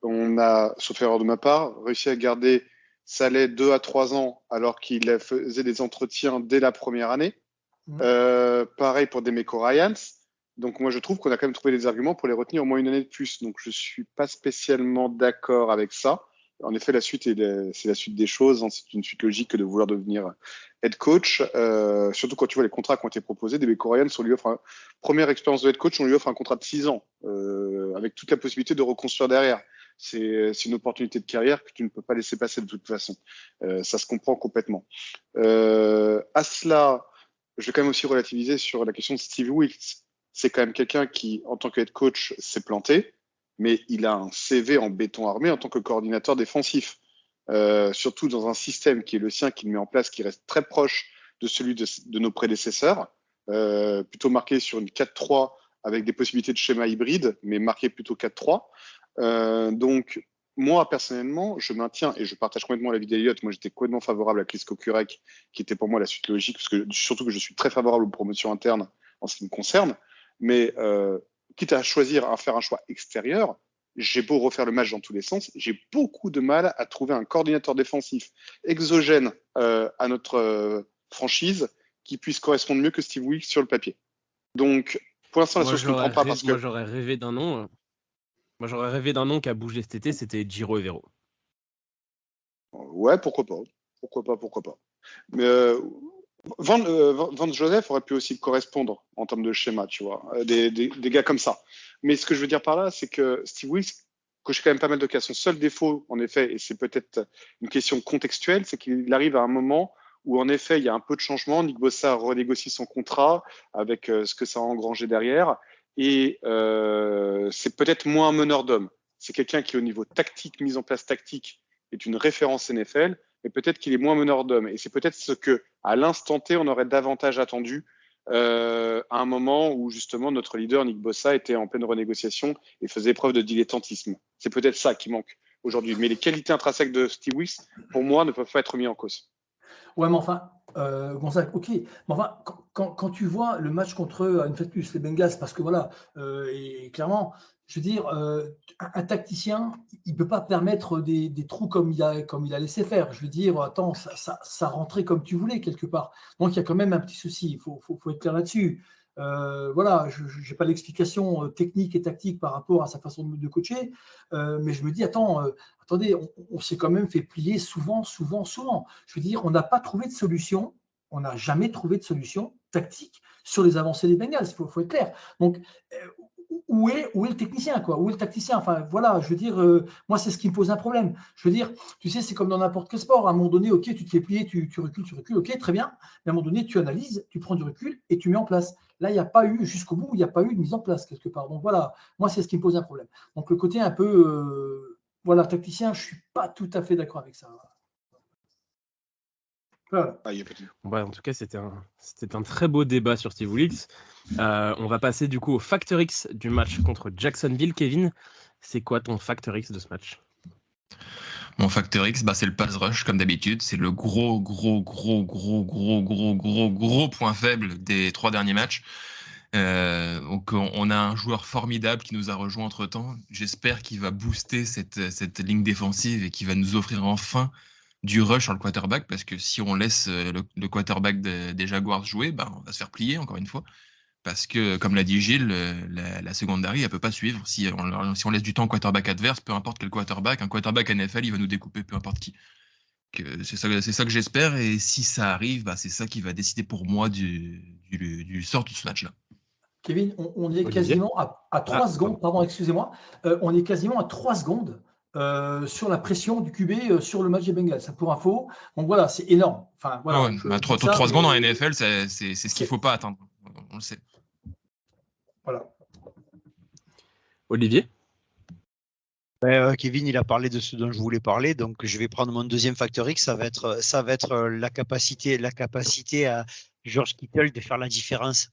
[SPEAKER 6] on a, sauf erreur de ma part, réussi à garder Saleh 2 à 3 ans, alors qu'il faisait des entretiens dès la première année. Pareil pour Demeco Ryans. Donc moi, je trouve qu'on a quand même trouvé des arguments pour les retenir au moins une année de plus. Donc je suis pas spécialement d'accord avec ça. En effet, la suite c'est la suite des choses. Hein. C'est une suite logique que de vouloir devenir head coach. Surtout quand tu vois les contrats qui ont été proposés. Demeco Ryans, on lui offre première expérience de head coach, on lui offre un contrat de 6 ans avec toute la possibilité de reconstruire derrière. C'est une opportunité de carrière que tu ne peux pas laisser passer de toute façon. Ça se comprend complètement. À cela, je vais quand même aussi relativiser sur la question de Steve Wilks. C'est quand même quelqu'un qui, en tant que head coach, s'est planté, mais il a un CV en béton armé en tant que coordinateur défensif. Surtout dans un système qui est le sien, qu'il met en place, qui reste très proche de celui de nos prédécesseurs, plutôt marqué sur une 4-3 avec des possibilités de schéma hybride, mais marqué plutôt 4-3. Donc, moi, personnellement, je maintiens, et je partage complètement l'avis d'Eliott, moi j'étais complètement favorable à Klisko Kurek, qui était pour moi la suite logique, parce que surtout que je suis très favorable aux promotions internes en ce qui me concerne. Mais quitte à faire un choix extérieur, j'ai beau refaire le match dans tous les sens, j'ai beaucoup de mal à trouver un coordinateur défensif exogène à notre franchise qui puisse correspondre mieux que Steve Wilks sur le papier. Donc, pour l'instant, la chose ne comprend pas parce que...
[SPEAKER 4] Moi, j'aurais rêvé d'un nom. Moi, j'aurais rêvé d'un nom qui a bougé cet été, c'était Giro Evero.
[SPEAKER 6] Ouais, pourquoi pas. Pourquoi pas. Mais... Vance Joseph aurait pu aussi correspondre en termes de schéma, tu vois, des gars comme ça. Mais ce que je veux dire par là, c'est que Steve Wilks coche quand même pas mal de cas. Son seul défaut, en effet, et c'est peut-être une question contextuelle, c'est qu'il arrive à un moment où, en effet, il y a un peu de changement. Nick Bosa renégocie son contrat avec ce que ça a engrangé derrière. Et c'est peut-être moins un meneur d'hommes. C'est quelqu'un qui, au niveau tactique, mise en place tactique, est une référence NFL. Mais peut-être qu'il est moins meneur d'hommes. Et c'est peut-être ce que, à l'instant T, on aurait davantage attendu à un moment où, justement, notre leader, Nick Bosa, était en pleine renégociation et faisait preuve de dilettantisme. C'est peut-être ça qui manque aujourd'hui. Mais les qualités intrinsèques de Steve Wilks, pour moi, ne peuvent pas être mises en cause.
[SPEAKER 5] Ouais, mais enfin, Gonzague, ok. Mais enfin, quand tu vois le match contre, une fois de plus, les Bengals, parce que voilà, et clairement, je veux dire, un tacticien, il ne peut pas permettre des trous comme il a laissé faire. Je veux dire, attends, ça rentrait comme tu voulais quelque part. Donc, il y a quand même un petit souci. Il faut être clair là-dessus. Voilà, je n'ai pas l'explication technique et tactique par rapport à sa façon de coacher, mais je me dis, attendez, on s'est quand même fait plier souvent. Je veux dire, on n'a pas trouvé de solution, on n'a jamais trouvé de solution tactique sur les avancées des Bengals, il faut être clair. Donc, où est le technicien, quoi? Où est le tacticien? Enfin, voilà, je veux dire, moi, c'est ce qui me pose un problème. Je veux dire, tu sais, c'est comme dans n'importe quel sport. À un moment donné, ok, tu te fais plier, tu recules, ok, très bien. Mais à un moment donné, tu analyses, tu prends du recul et tu mets en place. Là, il n'y a pas eu, jusqu'au bout, il n'y a pas eu de mise en place quelque part. Donc voilà, moi, c'est ce qui me pose un problème. Donc le côté un peu, tacticien, je ne suis pas tout à fait d'accord avec ça. Voilà.
[SPEAKER 4] Ouais, en tout cas, c'était un très beau débat sur Steve Wilks. On va passer du coup au Factor X du match contre Jacksonville. Kevin, c'est quoi ton Factor X de ce match?
[SPEAKER 7] Mon Factor X, c'est le pass rush comme d'habitude. C'est le gros point faible des 3 derniers matchs. Donc on a un joueur formidable qui nous a rejoint entre-temps. J'espère qu'il va booster cette ligne défensive et qu'il va nous offrir enfin du rush sur le quarterback, parce que si on laisse le quarterback des Jaguars jouer, on va se faire plier encore une fois. Parce que, comme l'a dit Gilles, la secondary, elle peut pas suivre. Si on laisse du temps au quarterback adverse, peu importe quel quarterback, un quarterback NFL, il va nous découper, peu importe qui. C'est ça que j'espère, et si ça arrive, c'est ça qui va décider pour moi du sort de ce match-là.
[SPEAKER 5] Kevin, on est
[SPEAKER 4] Olivier.
[SPEAKER 5] quasiment à 3 secondes,
[SPEAKER 4] pardon.
[SPEAKER 5] pardon, excusez-moi, on est quasiment à 3 secondes sur la pression du QB sur le match des Bengals. Ça, pour info, donc voilà, c'est énorme. Enfin, voilà,
[SPEAKER 7] Ah ouais, 3 secondes en NFL, c'est ce qu'il ne faut pas attendre. On le sait.
[SPEAKER 5] Voilà.
[SPEAKER 4] Olivier.
[SPEAKER 3] Kevin, il a parlé de ce dont je voulais parler, donc je vais prendre mon deuxième facteur X. Ça va être la capacité à George Kittle de faire la différence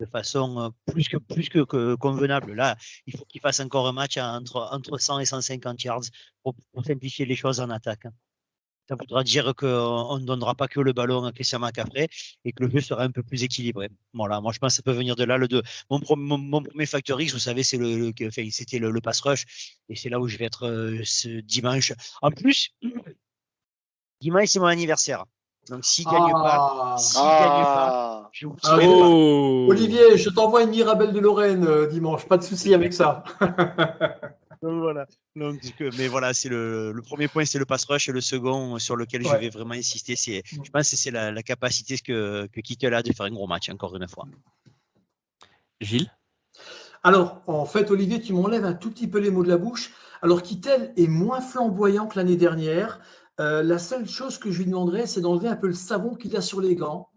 [SPEAKER 3] de façon plus que convenable. Là, il faut qu'il fasse encore un match entre 100 et 150 yards pour simplifier les choses en attaque. Ça voudra dire qu'on ne donnera pas que le ballon à Christian McCaffrey et que le jeu sera un peu plus équilibré. Voilà, moi je pense que ça peut venir de là. Mon premier facteur X, vous savez, c'était le pass rush, et c'est là où je vais être ce dimanche. En plus, dimanche c'est mon anniversaire. Donc s'il gagne pas, je vous souhaite.
[SPEAKER 5] Olivier, je t'envoie une Mirabelle de Lorraine dimanche, pas de souci avec ça.
[SPEAKER 3] Donc, voilà. Donc, mais voilà, c'est le premier point, c'est le pass rush, et le second sur lequel je vais vraiment insister, je pense que c'est la capacité que Kittle a de faire un gros match, encore une fois.
[SPEAKER 4] Gilles.
[SPEAKER 5] Alors, en fait, Olivier, tu m'enlèves un tout petit peu les mots de la bouche. Alors, Kittle est moins flamboyant que l'année dernière. La seule chose que je lui demanderais, c'est d'enlever un peu le savon qu'il a sur les gants,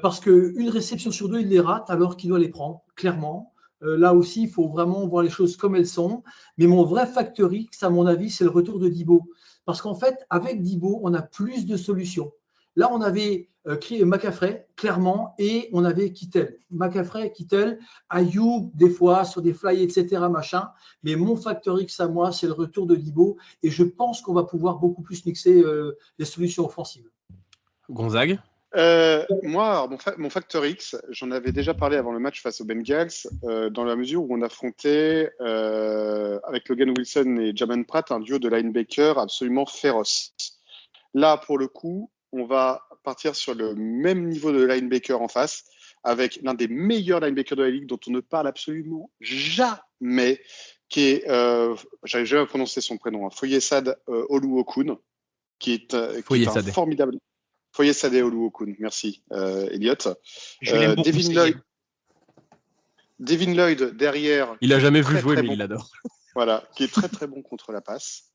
[SPEAKER 5] parce qu'une réception sur 2, il les rate alors qu'il doit les prendre, clairement. Là aussi, il faut vraiment voir les choses comme elles sont. Mais mon vrai facteur X, à mon avis, c'est le retour de Deebo. Parce qu'en fait, avec Deebo, on a plus de solutions. Là, on avait McCaffrey, clairement, et on avait Kittle. McCaffrey, Kittle, Ayuk, des fois, sur des fly, etc., machin. Mais mon facteur X à moi, c'est le retour de Deebo. Et je pense qu'on va pouvoir beaucoup plus mixer les solutions offensives.
[SPEAKER 4] Gonzague.
[SPEAKER 6] Moi, mon facteur X, j'en avais déjà parlé avant le match face aux Bengals, dans la mesure où on affrontait avec Logan Wilson et Jamin Pratt un duo de linebackers absolument féroce. Là, pour le coup, on va partir sur le même niveau de linebacker en face, avec l'un des meilleurs linebackers de la ligue dont on ne parle absolument jamais, qui est, j'avais jamais prononcé son prénom, Foyesade Oluokun, qui est un formidable. Foyesade Oluokun, merci Elliot. Devin Lloyd derrière.
[SPEAKER 4] Il n'a jamais vu jouer, mais il l'adore.
[SPEAKER 6] Voilà, qui est très très bon contre la passe.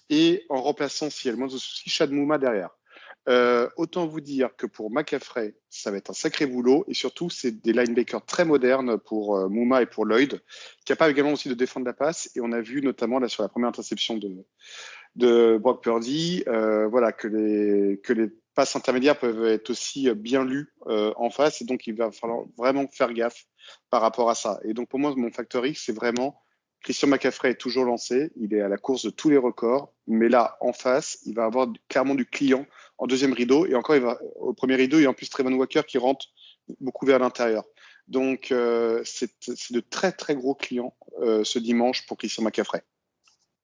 [SPEAKER 6] Et en remplaçant, si elle moins de soucis, Chad Mouma derrière. Autant vous dire que pour McCaffrey, ça va être un sacré boulot, et surtout, c'est des linebackers très modernes pour Mouma et pour Lloyd, capables également aussi de défendre la passe. Et on a vu notamment là sur la première interception de Brock Purdy, voilà, que les passes intermédiaires peuvent être aussi bien lues en face, et donc il va falloir vraiment faire gaffe par rapport à ça. Et donc pour moi, mon facteur X, c'est vraiment Christian McCaffrey est toujours lancé, il est à la course de tous les records, mais là, en face, il va avoir clairement du client en deuxième rideau, et encore, il va au premier rideau, il y a en plus Trevon Walker qui rentre beaucoup vers l'intérieur. Donc, c'est de très, très gros clients ce dimanche pour Christian McCaffrey.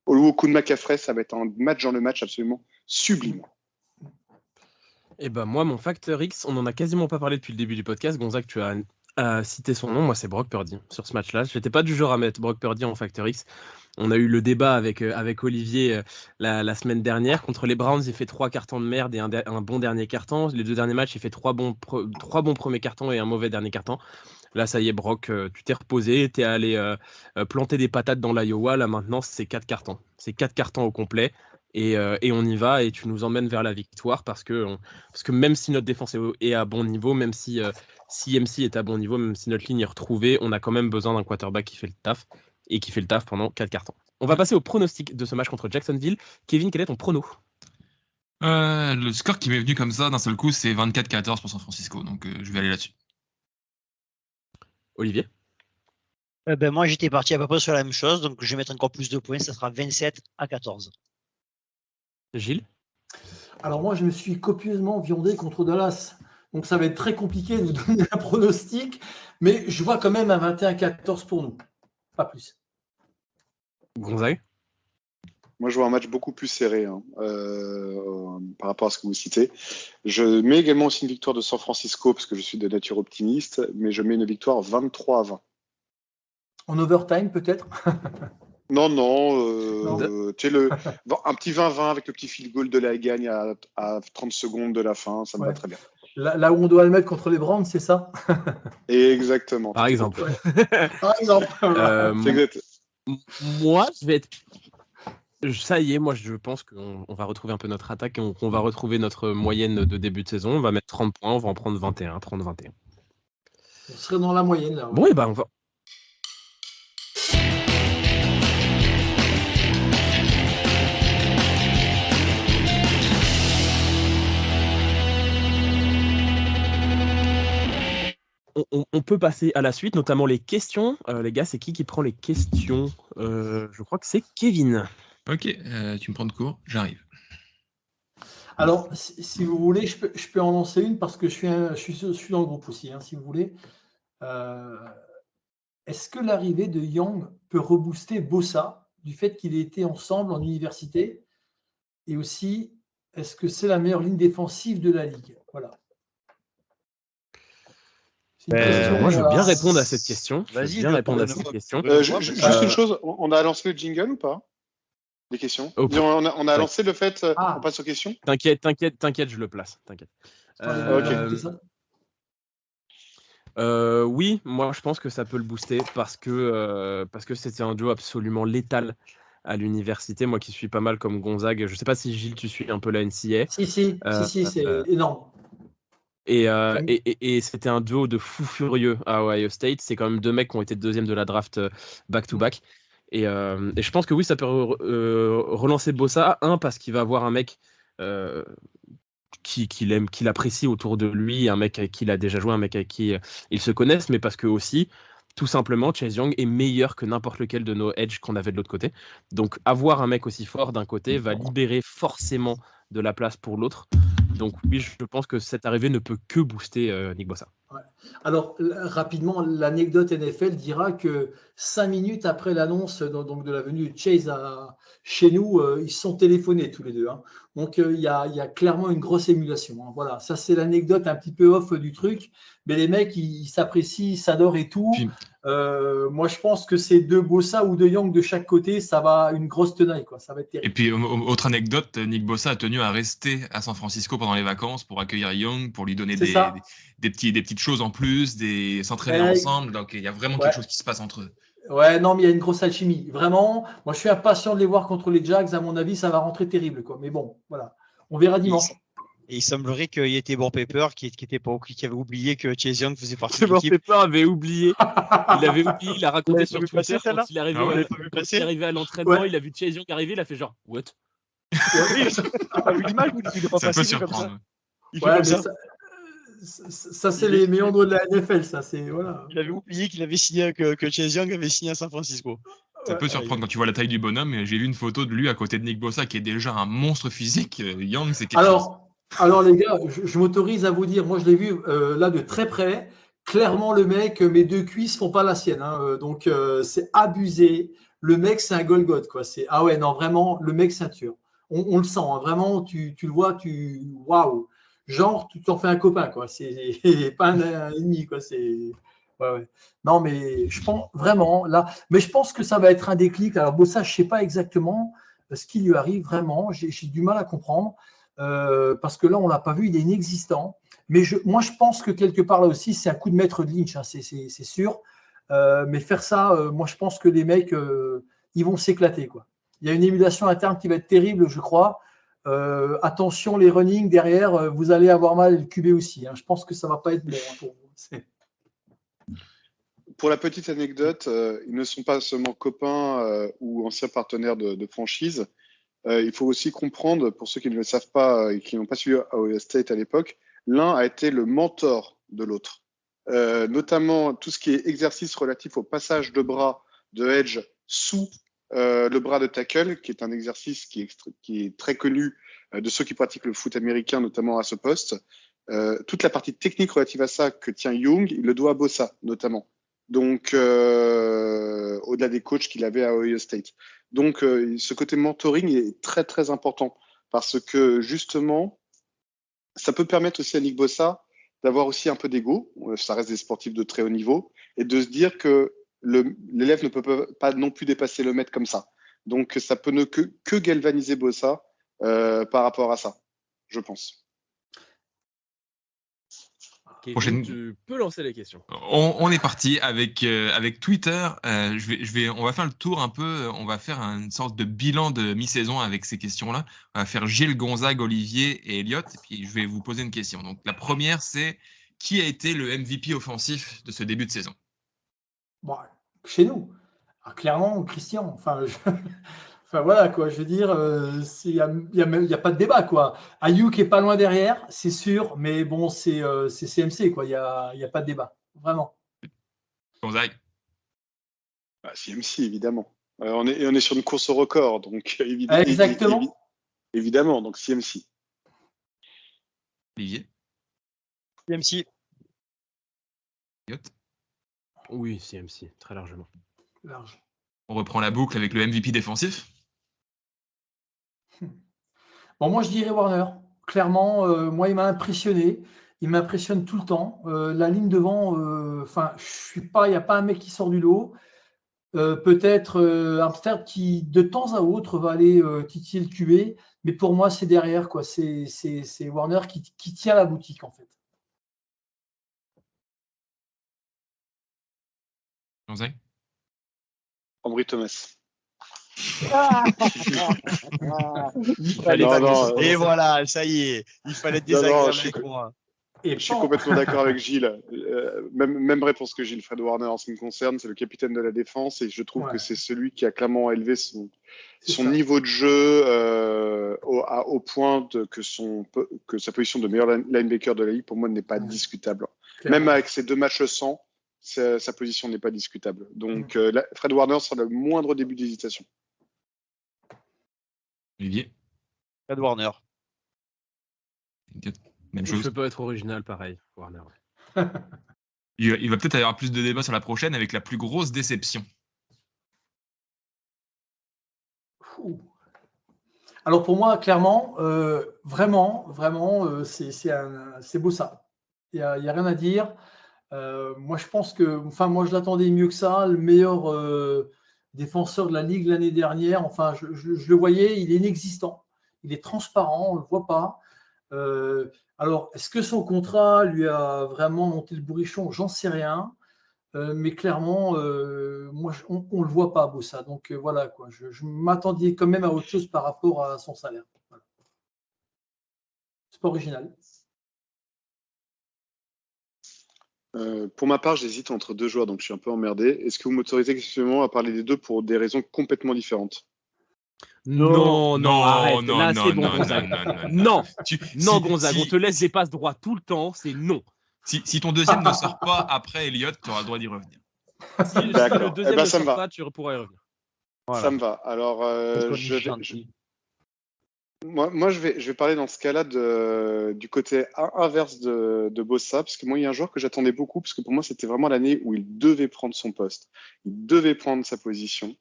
[SPEAKER 6] Au coup de McCaffrey, ça va être un match dans le match absolument sublime.
[SPEAKER 4] Et ben moi, mon facteur X, on n'en a quasiment pas parlé depuis le début du podcast. Gonzague, tu as cité son nom. Moi, c'est Brock Purdy sur ce match-là. Je n'étais pas du genre à mettre Brock Purdy en facteur X. On a eu le débat avec Olivier la semaine dernière. Contre les Browns, il fait 3 cartons de merde et un bon dernier carton. Les 2 derniers matchs, il fait 3 bons premiers cartons et un mauvais dernier carton. Là, ça y est, Brock, tu t'es reposé, tu es allé planter des patates dans l'Iowa. Là, maintenant, c'est 4 cartons. C'est 4 cartons au complet. Et on y va, et tu nous emmènes vers la victoire, parce que même si notre défense est à bon niveau, même si MC est à bon niveau, même si notre ligne est retrouvée, on a quand même besoin d'un quarterback qui fait le taf, et qui fait le taf pendant 4 cartons. On va passer au pronostic de ce match contre Jacksonville. Kevin, quel est ton prono ?
[SPEAKER 7] Le score qui m'est venu comme ça d'un seul coup, c'est 24-14 pour San Francisco, donc je vais aller là-dessus.
[SPEAKER 4] Olivier ?
[SPEAKER 3] Moi, j'étais parti à peu près sur la même chose, donc je vais mettre encore plus de points, ça sera 27-14.
[SPEAKER 4] Gilles ?
[SPEAKER 5] Alors moi, je me suis copieusement viandé contre Dallas. Donc, ça va être très compliqué de vous donner un pronostic. Mais je vois quand même un 21-14 pour nous. Pas plus.
[SPEAKER 4] Gonzague?
[SPEAKER 6] Moi, je vois un match beaucoup plus serré par rapport à ce que vous citez. Je mets également aussi une victoire de San Francisco parce que je suis de nature optimiste, mais je mets une victoire 23-20.
[SPEAKER 5] En overtime, peut-être?
[SPEAKER 6] Non,
[SPEAKER 5] Non.
[SPEAKER 6] tu sais, un petit 20-20 avec le petit field goal de la gagne à 30 secondes de la fin, ça me va très bien.
[SPEAKER 5] Là où on doit le mettre contre les Browns, c'est ça?
[SPEAKER 6] Et exactement.
[SPEAKER 4] Par exemple.
[SPEAKER 5] Par exemple.
[SPEAKER 6] C'est exact.
[SPEAKER 4] Moi, je vais être. Ça y est, moi je pense qu'on va retrouver un peu notre attaque et on va retrouver notre moyenne de début de saison. On va mettre 30 points, on va en prendre 21, 30-21.
[SPEAKER 5] On serait dans la moyenne là. Ouais.
[SPEAKER 4] Bon, et ben on va. On peut passer à la suite, notamment les questions. Les gars, c'est qui prend les questions? Je crois que c'est Kevin.
[SPEAKER 7] Ok, tu me prends de court, j'arrive.
[SPEAKER 5] Alors, si vous voulez, je peux en lancer une parce que je suis dans le groupe aussi, hein, si vous voulez. Est-ce que l'arrivée de Young peut rebooster Bossa du fait qu'il ait été ensemble en université? Et aussi, est-ce que c'est la meilleure ligne défensive de la Ligue? Voilà.
[SPEAKER 4] Moi, je veux bien répondre à cette question.
[SPEAKER 3] Vas-y,
[SPEAKER 6] Juste une chose, on a lancé le jingle ou pas? Les questions.
[SPEAKER 4] Okay.
[SPEAKER 6] On a lancé le fait, on passe aux questions.
[SPEAKER 4] T'inquiète, je le place. T'inquiète. Oui, moi je pense que ça peut le booster parce que c'était un duo absolument létal à l'université. Moi qui suis pas mal comme Gonzague, je sais pas si Gilles tu suis un peu la NCA.
[SPEAKER 5] Si, c'est énorme.
[SPEAKER 4] Et c'était un duo de fous furieux à Ohio State. C'est quand même deux mecs qui ont été deuxième de la draft back-to-back. Et je pense que oui, ça peut relancer Bossa. Parce qu'il va avoir un mec qu'il apprécie autour de lui, un mec avec qui il a déjà joué, un mec avec qui ils se connaissent, mais parce que aussi, tout simplement, Chase Young est meilleur que n'importe lequel de nos edge qu'on avait de l'autre côté. Donc avoir un mec aussi fort d'un côté va libérer forcément de la place pour l'autre. Donc oui, je pense que cette arrivée ne peut que booster Nick Bossa.
[SPEAKER 5] Ouais. Alors, rapidement, l'anecdote NFL dira que 5 minutes après l'annonce donc, de la venue de Chase chez nous, ils se sont téléphonés tous les deux. Hein. Donc, il y a clairement une grosse émulation. Hein. Voilà, ça c'est l'anecdote un petit peu off du truc. Mais les mecs, ils s'apprécient, ils s'adorent et tout. Puis, moi, je pense que c'est deux Bossa ou deux Young de chaque côté, ça va une grosse tenaille, quoi. Ça va être terrible.
[SPEAKER 7] Et puis, autre anecdote, Nick Bossa a tenu à rester à San Francisco pendant les vacances pour accueillir Young, pour lui donner des petites choses en plus, s'entraîner ensemble. Donc, il y a vraiment quelque chose qui se passe entre eux.
[SPEAKER 5] Ouais, non, mais il y a une grosse alchimie. Vraiment, moi, je suis impatient de les voir contre les Jags. À mon avis, ça va rentrer terrible, quoi. Mais bon, voilà. On verra dimanche.
[SPEAKER 3] Et il semblerait qu'il y ait Pepper qui avait oublié que Chase Young faisait partie de l'équipe.
[SPEAKER 4] Pepper avait oublié. Il a raconté sur Twitter quand il est arrivé à l'entraînement, il a vu Chase Young arriver, il a fait genre « What ?»
[SPEAKER 3] T'as vu l'image où il
[SPEAKER 7] ça peut surprendre.
[SPEAKER 5] Ça, c'est les méandres de la NFL, ça. Voilà.
[SPEAKER 3] Il avait oublié qu'il avait signé, que Chase Young avait signé à San Francisco.
[SPEAKER 7] Ça peut surprendre quand tu vois la taille du bonhomme. J'ai vu une photo de lui à côté de Nick Bossa qui est déjà un monstre physique. Young, c'est quelque chose.
[SPEAKER 5] Alors les gars, je m'autorise à vous dire, moi je l'ai vu là de très près. Clairement, le mec, mes deux cuisses font pas la sienne. Hein, donc c'est abusé. Le mec, c'est un Golgoth, quoi. Ah ouais, non, vraiment, le mec, c'est un tueur. On le sent, hein, vraiment, tu le vois, waouh. Genre, tu t'en fais un copain, quoi. C'est pas un ennemi, quoi. Ouais. Non, mais je pense vraiment là. Mais je pense que ça va être un déclic. Alors, Bossa, je sais pas exactement ce qui lui arrive vraiment. J'ai du mal à comprendre. Parce que là, on l'a pas vu, il est inexistant. Mais moi, je pense que quelque part là aussi, c'est un coup de maître de Lynch, hein, c'est sûr. Mais faire ça, moi, je pense que les mecs, ils vont s'éclater, quoi. Il y a une émulation interne qui va être terrible, je crois. Attention, les running derrière, vous allez avoir mal le QB aussi. Hein. Je pense que ça va pas être bon hein, pour vous.
[SPEAKER 6] Pour la petite anecdote, ils ne sont pas seulement copains ou anciens partenaires de franchise. Il faut aussi comprendre, pour ceux qui ne le savent pas et qui n'ont pas suivi Ohio State à l'époque, l'un a été le mentor de l'autre. Notamment tout ce qui est exercice relatif au passage de bras de edge sous le bras de tackle, qui est un exercice qui est très connu de ceux qui pratiquent le foot américain, notamment à ce poste. toute la partie technique relative à ça que tient Young, il le doit à Bossa, notamment. Donc, au-delà des coachs qu'il avait à Ohio State. Donc, ce côté mentoring est très, très important parce que, justement, ça peut permettre aussi à Nick Bossa d'avoir aussi un peu d'ego. Ça reste des sportifs de très haut niveau et de se dire que l'élève ne peut pas non plus dépasser le maître comme ça. Donc, ça peut ne que galvaniser Bossa par rapport à ça, je pense.
[SPEAKER 4] Kevin,
[SPEAKER 7] Prochaine-
[SPEAKER 4] tu peux lancer les questions.
[SPEAKER 7] On est parti avec Twitter. On va faire le tour un peu. On va faire une sorte de bilan de mi-saison avec ces questions-là. On va faire Gilles, Gonzague, Olivier et Elliot. Et puis je vais vous poser une question. Donc la première, c'est qui a été le MVP offensif de ce début de saison?
[SPEAKER 5] Bon, chez nous, clairement, Christian. Enfin, voilà, quoi. Je veux dire, il n'y a pas de débat, quoi. Ayuk est pas loin derrière, c'est sûr, mais bon, c'est CMC, quoi. Il n'y a pas de débat, vraiment.
[SPEAKER 7] Gonzague.
[SPEAKER 6] CMC, évidemment. On est sur une course au record, donc
[SPEAKER 5] Exactement.
[SPEAKER 6] évidemment, donc CMC.
[SPEAKER 7] Olivier.
[SPEAKER 3] CMC.
[SPEAKER 7] Elliot.
[SPEAKER 4] Oui, CMC, très largement.
[SPEAKER 5] Large.
[SPEAKER 7] On reprend la boucle avec le MVP défensif.
[SPEAKER 5] Bon, moi, je dirais Warner. Clairement, moi, il m'a impressionné. Il m'impressionne tout le temps. La ligne devant, je suis pas, il n'y a pas un mec qui sort du lot. Peut-être Armstead qui, de temps à autre, va aller titiller le QB. Mais pour moi, c'est derrière, quoi. C'est Warner qui tient la boutique, en fait.
[SPEAKER 7] Gonzague.
[SPEAKER 6] Ambry Thomas.
[SPEAKER 3] Il fallait
[SPEAKER 6] Non,
[SPEAKER 3] pas
[SPEAKER 6] non,
[SPEAKER 3] et voilà, ça y est, il fallait être désagréable avec moi.
[SPEAKER 5] Et
[SPEAKER 6] Je suis complètement d'accord avec Gilles. Même réponse que Gilles. Fred Warner, en ce qui me concerne, c'est le capitaine de la défense et je trouve que c'est celui qui a clairement élevé son niveau de jeu au point que sa position de meilleur linebacker de la ligue, pour moi, n'est pas discutable.
[SPEAKER 5] clairement.
[SPEAKER 6] Même avec ses 2 matchs sans, sa position n'est pas discutable. Donc, Fred Warner sera le moindre début d'hésitation.
[SPEAKER 7] Olivier.
[SPEAKER 3] Fred Warner.
[SPEAKER 7] Même
[SPEAKER 4] Je
[SPEAKER 7] chose.
[SPEAKER 4] peux pas être original, pareil, Warner.
[SPEAKER 7] Il va peut-être y avoir plus de débats sur la prochaine avec la plus grosse déception.
[SPEAKER 5] Alors pour moi, clairement, vraiment, c'est beau ça. Il n'y a rien à dire. Moi, je pense que, moi, je l'attendais mieux que ça. Le meilleur défenseur de la Ligue l'année dernière, je le voyais, il est inexistant. Il est transparent, on ne le voit pas. Alors, est-ce que son contrat lui a vraiment monté le bourrichon? J'en sais rien. Mais clairement, moi, on ne le voit pas, Bossa. Donc voilà, quoi. Je m'attendais quand même à autre chose par rapport à son salaire. Voilà. C'est pas original.
[SPEAKER 6] Pour ma part, j'hésite entre 2 joueurs, donc je suis un peu emmerdé. Est-ce que vous m'autorisez exceptionnellement à parler des 2 pour des raisons complètement différentes?
[SPEAKER 4] Non, arrête.
[SPEAKER 7] non,
[SPEAKER 4] Là,
[SPEAKER 7] non,
[SPEAKER 4] c'est bon,
[SPEAKER 7] non,
[SPEAKER 4] Gonzague.
[SPEAKER 7] non.
[SPEAKER 4] Non, Gonzague, on te laisse des passes droits tout le temps, c'est non.
[SPEAKER 7] Si ton deuxième ne sort pas après Elliot, tu auras le droit d'y revenir.
[SPEAKER 4] Si le
[SPEAKER 6] D'accord.
[SPEAKER 4] deuxième
[SPEAKER 6] Eh ben,
[SPEAKER 4] ne
[SPEAKER 6] ça me
[SPEAKER 4] sort
[SPEAKER 6] va.
[SPEAKER 4] pas, tu pourras y revenir.
[SPEAKER 3] Voilà.
[SPEAKER 6] Ça me va. Alors, moi, je vais parler dans ce cas-là du côté inverse de Bossa, parce que moi, il y a un joueur que j'attendais beaucoup, parce que pour moi, c'était vraiment l'année où il devait prendre son poste, il devait prendre sa position.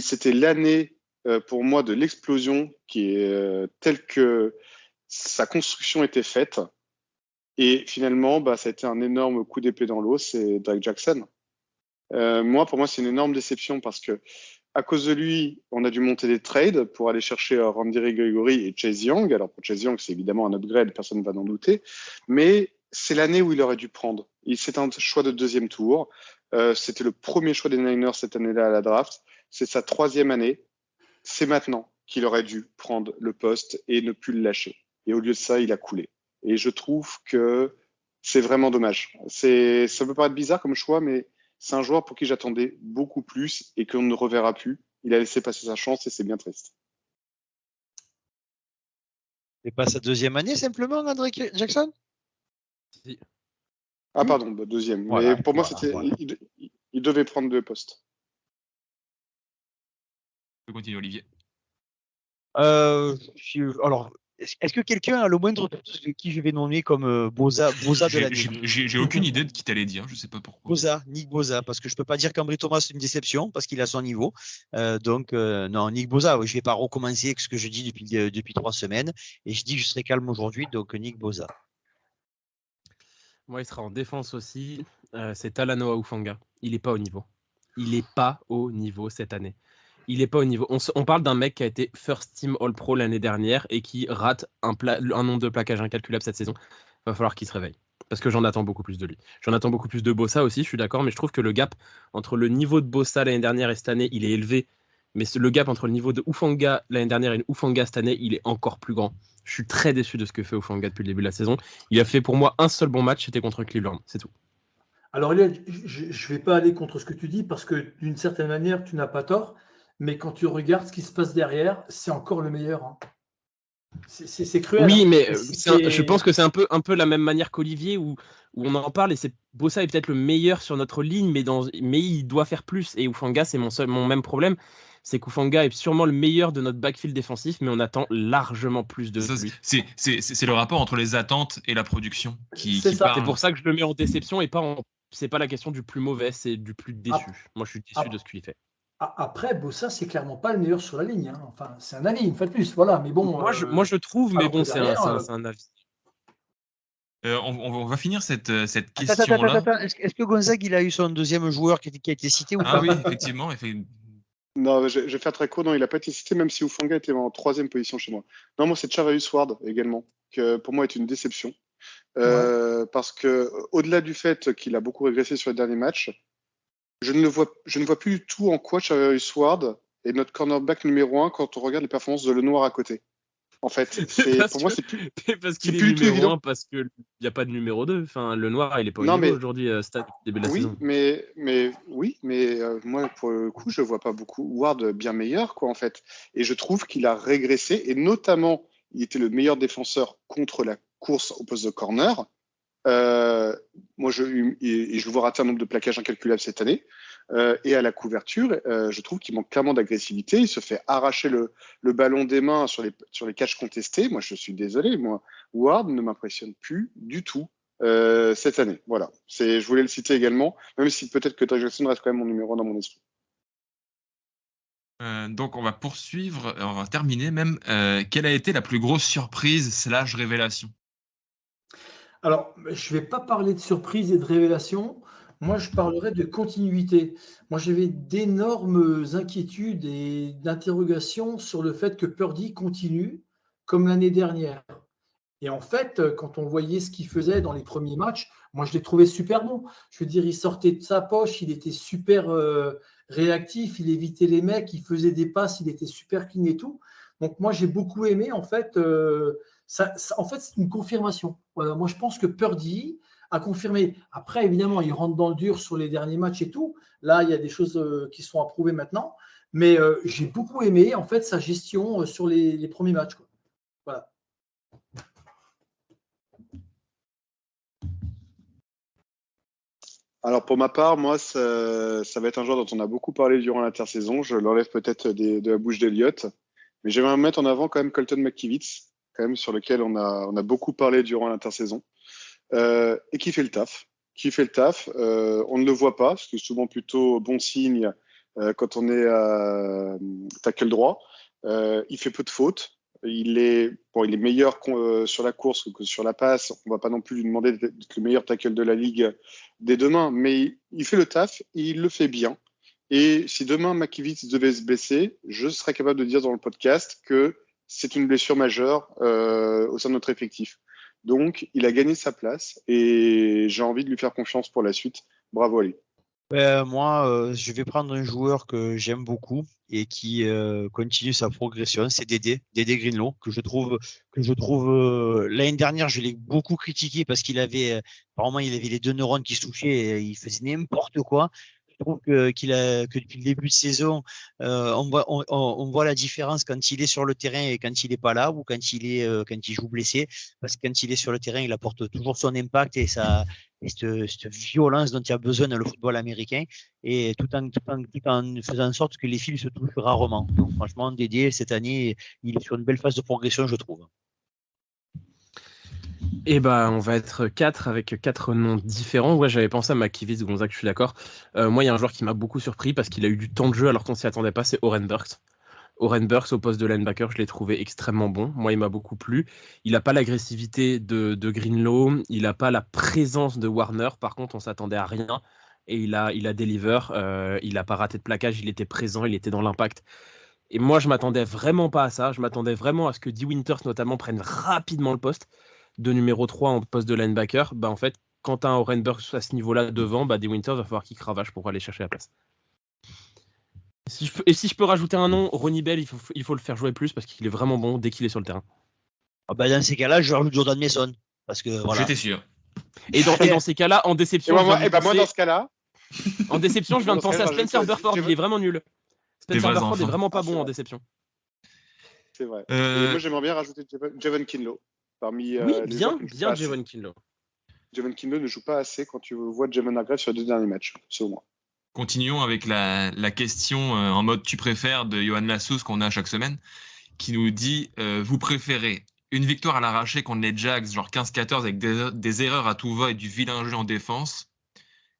[SPEAKER 6] C'était l'année, pour moi, de l'explosion qui est telle que sa construction était faite. Et finalement, ça a été un énorme coup d'épée dans l'eau, c'est Drake Jackson. Pour moi, c'est une énorme déception parce que à cause de lui, on a dû monter des trades pour aller chercher Randy Gregory et Chase Young. Alors pour Chase Young, c'est évidemment un upgrade, personne ne va en douter. Mais c'est l'année où il aurait dû prendre. C'est un choix de 2e tour. C'était le premier choix des Niners cette année-là à la draft. C'est sa 3e année. C'est maintenant qu'il aurait dû prendre le poste et ne plus le lâcher. Et au lieu de ça, il a coulé. Et je trouve que c'est vraiment dommage. Ça peut paraître bizarre comme choix, mais c'est un joueur pour qui j'attendais beaucoup plus et qu'on ne reverra plus. Il a laissé passer sa chance et c'est bien triste.
[SPEAKER 3] C'est pas sa 2e année simplement, André Jackson?
[SPEAKER 4] Si.
[SPEAKER 6] Ah pardon, 2e.
[SPEAKER 3] Voilà,
[SPEAKER 6] mais pour moi,
[SPEAKER 3] voilà.
[SPEAKER 6] il devait prendre 2 postes.
[SPEAKER 7] Je continue, Olivier.
[SPEAKER 3] Alors, Est-ce que quelqu'un a le moindre doute de qui je vais nommer comme Boza de l'année?
[SPEAKER 7] J'ai aucune idée de qui t'allais dire, je sais pas pourquoi.
[SPEAKER 3] Nick Boza, parce que je peux pas dire qu'Ambry Thomas c'est une déception parce qu'il a son niveau. Donc non, Nick Boza, je vais pas recommencer avec ce que je dis depuis 3 semaines et je dis que je serai calme aujourd'hui, donc Nick Boza.
[SPEAKER 4] Moi, il sera en défense aussi. C'est Talanoa Hufanga. Il n'est pas au niveau. Il n'est pas au niveau cette année. Il n'est pas au niveau. On parle d'un mec qui a été First Team All-Pro l'année dernière et qui rate un nombre de plaquages incalculable cette saison. Il va falloir qu'il se réveille. Parce que j'en attends beaucoup plus de lui. J'en attends beaucoup plus de Bossa aussi, je suis d'accord, mais je trouve que le gap entre le niveau de Bossa l'année dernière et cette année, il est élevé. Mais le gap entre le niveau de Hufanga l'année dernière et Hufanga cette année, il est encore plus grand. Je suis très déçu de ce que fait Hufanga depuis le début de la saison. Il a fait pour moi un seul bon match, c'était contre Cleveland, c'est tout.
[SPEAKER 5] Alors, Eliel, je ne vais pas aller contre ce que tu dis parce que d'une certaine manière, tu n'as pas tort. Mais quand tu regardes ce qui se passe derrière, c'est encore le meilleur. Hein. C'est cruel.
[SPEAKER 4] Oui,
[SPEAKER 5] hein.
[SPEAKER 4] mais je pense que c'est un peu la même manière qu'Olivier où on en parle et Bossa est peut-être le meilleur sur notre ligne, mais il doit faire plus. Et Hufanga, c'est mon même problème. C'est qu'Hufanga est sûrement le meilleur de notre backfield défensif, mais on attend largement plus de lui.
[SPEAKER 7] C'est le rapport entre les attentes et la production qui
[SPEAKER 5] C'est ça.
[SPEAKER 7] parle.
[SPEAKER 4] C'est pour ça que je le mets en déception et c'est pas la question du plus mauvais, c'est du plus déçu. Moi, je suis déçu de ce qu'il fait.
[SPEAKER 5] Après, Bossa, c'est clairement pas le meilleur sur la ligne. Hein. Enfin, c'est un avis, une fois de plus. Voilà, mais bon.
[SPEAKER 4] Moi, je trouve, mais bon, c'est un avis.
[SPEAKER 7] On va finir cette question-là.
[SPEAKER 3] Attends. Est-ce que Gonzague il a eu son deuxième joueur qui a été cité ou pas?
[SPEAKER 7] Ah oui, effectivement.
[SPEAKER 6] Non, je vais faire très court. Non, il n'a pas été cité, même si Hufanga était en 3e position chez moi. Non, moi, c'est Charvarius Ward également, que pour moi est une déception. Parce que au-delà du fait qu'il a beaucoup régressé sur les derniers matchs, je ne vois plus du tout en quoi Charvarius Ward est notre cornerback numéro 1 quand on regarde les performances de Lenoir à côté. En fait, pour moi, c'est plus.
[SPEAKER 4] Parce qu'il est
[SPEAKER 6] plus du tout
[SPEAKER 4] numéro
[SPEAKER 6] évident.
[SPEAKER 4] 1, parce qu'il n'y a pas de numéro 2. Enfin, le noir, il n'est pas au niveau aujourd'hui, stade début de la saison.
[SPEAKER 6] Mais moi, pour le coup, je vois pas beaucoup Ward bien meilleur, quoi, en fait. Et je trouve qu'il a régressé, et notamment, il était le meilleur défenseur contre la course au poste de corner. Moi, je le vois rater un nombre de plaquages incalculable cette année. Et à la couverture, je trouve qu'il manque clairement d'agressivité. Il se fait arracher le ballon des mains sur les catchs contestés. Moi, je suis désolé. Moi, Ward ne m'impressionne plus du tout cette année. Voilà. Je voulais le citer également, même si peut-être que Doug Jackson reste quand même mon numéro 1 dans mon esprit.
[SPEAKER 7] Donc, on va poursuivre, on va terminer même. Quelle a été la plus grosse surprise / révélation?
[SPEAKER 5] Alors, je ne vais pas parler de surprise et de révélation. Moi, je parlerai de continuité. Moi, j'avais d'énormes inquiétudes et d'interrogations sur le fait que Purdy continue comme l'année dernière. Et en fait, quand on voyait ce qu'il faisait dans les premiers matchs, moi, je l'ai trouvé super bon. Je veux dire, il sortait de sa poche, il était super réactif, il évitait les mecs, il faisait des passes, il était super clean et tout. Donc, moi, j'ai beaucoup aimé. En fait, c'est une confirmation. Voilà, moi, je pense que Purdy a confirmé. Après, évidemment, il rentre dans le dur sur les derniers matchs et tout. Là, il y a des choses qui sont approuvées maintenant. Mais j'ai beaucoup aimé, en fait, sa gestion sur les premiers matchs, quoi. Voilà.
[SPEAKER 6] Alors pour ma part, moi, ça va être un joueur dont on a beaucoup parlé durant l'intersaison. Je l'enlève peut-être de la bouche d'Eliott, mais j'aimerais mettre en avant quand même Colton McKivitz, quand même sur lequel on a beaucoup parlé durant l'intersaison, et qui fait le taf. On ne le voit pas, ce qui est souvent plutôt bon signe quand on est à tackle droit. Il fait peu de fautes. Il est meilleur sur la course que sur la passe. On ne va pas non plus lui demander d'être le meilleur tackle de la ligue dès demain, mais il fait le taf, il le fait bien. Et si demain McKivitz devait se blesser, je serais capable de dire dans le podcast que c'est une blessure majeure au sein de notre effectif. Donc, il a gagné sa place et j'ai envie de lui faire confiance pour la suite. Bravo à lui.
[SPEAKER 3] Moi, je vais prendre un joueur que j'aime beaucoup et qui continue sa progression, c'est Dédé Greenlaw, que je trouve l'année dernière, je l'ai beaucoup critiqué parce qu'il avait apparemment il avait les 2 neurones qui se touchaient et il faisait n'importe quoi. Je trouve que depuis le début de saison, on voit la différence quand il est sur le terrain et quand il est pas là, ou quand il joue blessé, parce que quand il est sur le terrain, il apporte toujours son impact et cette violence dont il y a besoin dans le football américain, et tout en faisant en sorte que les fils se touchent rarement. Donc franchement, Dédé, cette année, il est sur une belle phase de progression, je trouve.
[SPEAKER 4] Et on va être 4 avec 4 noms différents. Ouais, j'avais pensé à McKivitz, Gonzague, je suis d'accord. Moi, il y a un joueur qui m'a beaucoup surpris parce qu'il a eu du temps de jeu alors qu'on s'y attendait pas, c'est Oren Burks. Oren Burks au poste de linebacker, je l'ai trouvé extrêmement bon. Moi, il m'a beaucoup plu. Il n'a pas l'agressivité de Greenlaw, il n'a pas la présence de Warner. Par contre, on s'attendait à rien et il a deliver. Il n'a pas raté de plaquage, il était présent, il était dans l'impact. Et moi, je m'attendais vraiment pas à ça. Je m'attendais vraiment à ce que Dee Winters, notamment, prenne rapidement le poste de numéro 3 en poste de linebacker. En fait, quand tu as un Oren Burks à ce niveau-là devant, Dee Winters va falloir qu'il cravache pour aller chercher la place. Si je peux rajouter un nom, Ronnie Bell, il faut le faire jouer plus parce qu'il est vraiment bon dès qu'il est sur le terrain.
[SPEAKER 3] Dans ces cas-là, je rajoute Jordan Mason. Parce que, voilà.
[SPEAKER 7] J'étais sûr.
[SPEAKER 4] Et dans ces cas-là, en déception.
[SPEAKER 6] Moi, dans ce cas-là.
[SPEAKER 4] En déception, je viens de penser à Spencer Burford, il est vraiment nul. Spencer Burford est vraiment pas bon en déception.
[SPEAKER 6] C'est vrai. Moi, j'aimerais bien rajouter Javon Kinlaw. Parmi,
[SPEAKER 4] oui, bien Javon Kinlaw.
[SPEAKER 6] Javon Kinlaw ne joue pas assez quand tu vois Javon Hargrave sur les 2 derniers matchs, selon moi.
[SPEAKER 7] Continuons avec la question en mode tu préfères de Johan Lassous qu'on a chaque semaine, qui nous dit vous préférez une victoire à l'arraché contre les Jags, genre 15-14 avec des erreurs à tout va et du vilain jeu en défense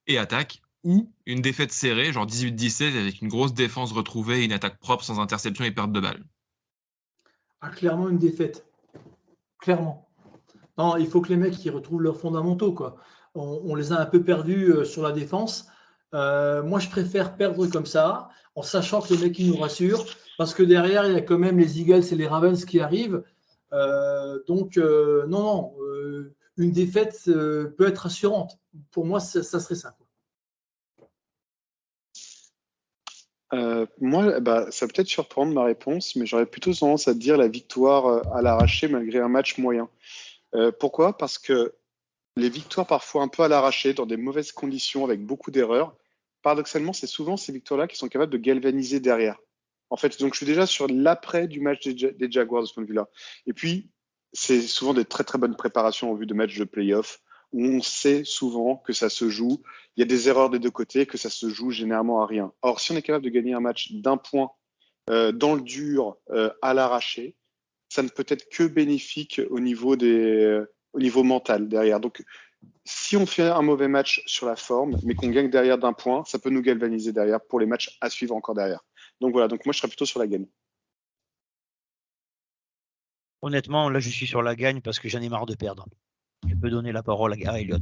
[SPEAKER 7] et attaque, ou une défaite serrée, genre 18-17 avec une grosse défense retrouvée et une attaque propre sans interception et perte de balle?
[SPEAKER 5] Clairement une défaite. Clairement. Non, il faut que les mecs ils retrouvent leurs fondamentaux, quoi. On les a un peu perdus sur la défense. Moi, je préfère perdre comme ça, en sachant que les mecs ils nous rassurent, parce que derrière, il y a quand même les Eagles et les Ravens qui arrivent. Non, une défaite peut être rassurante. Pour moi, ça serait ça.
[SPEAKER 6] Moi, ça va peut-être surprendre ma réponse, mais j'aurais plutôt tendance à dire la victoire à l'arraché malgré un match moyen. Pourquoi ? Parce que les victoires parfois un peu à l'arraché, dans des mauvaises conditions, avec beaucoup d'erreurs, paradoxalement, c'est souvent ces victoires-là qui sont capables de galvaniser derrière. En fait, donc je suis déjà sur l'après du match des Jaguars de ce point de vue-là. Et puis, c'est souvent des très très bonnes préparations en vue de matchs de play-off, où on sait souvent que ça se joue, il y a des erreurs des deux côtés, que ça se joue généralement à rien. Or, si on est capable de gagner un match d'un point dans le dur, à l'arraché, ça ne peut être que bénéfique au niveau mental derrière. Donc, si on fait un mauvais match sur la forme, mais qu'on gagne derrière d'un point, ça peut nous galvaniser derrière pour les matchs à suivre encore derrière. Donc voilà, donc moi je serais plutôt sur la gagne.
[SPEAKER 3] Honnêtement, là je suis sur la gagne parce que j'en ai marre de perdre. Je peux donner la parole à Elliot.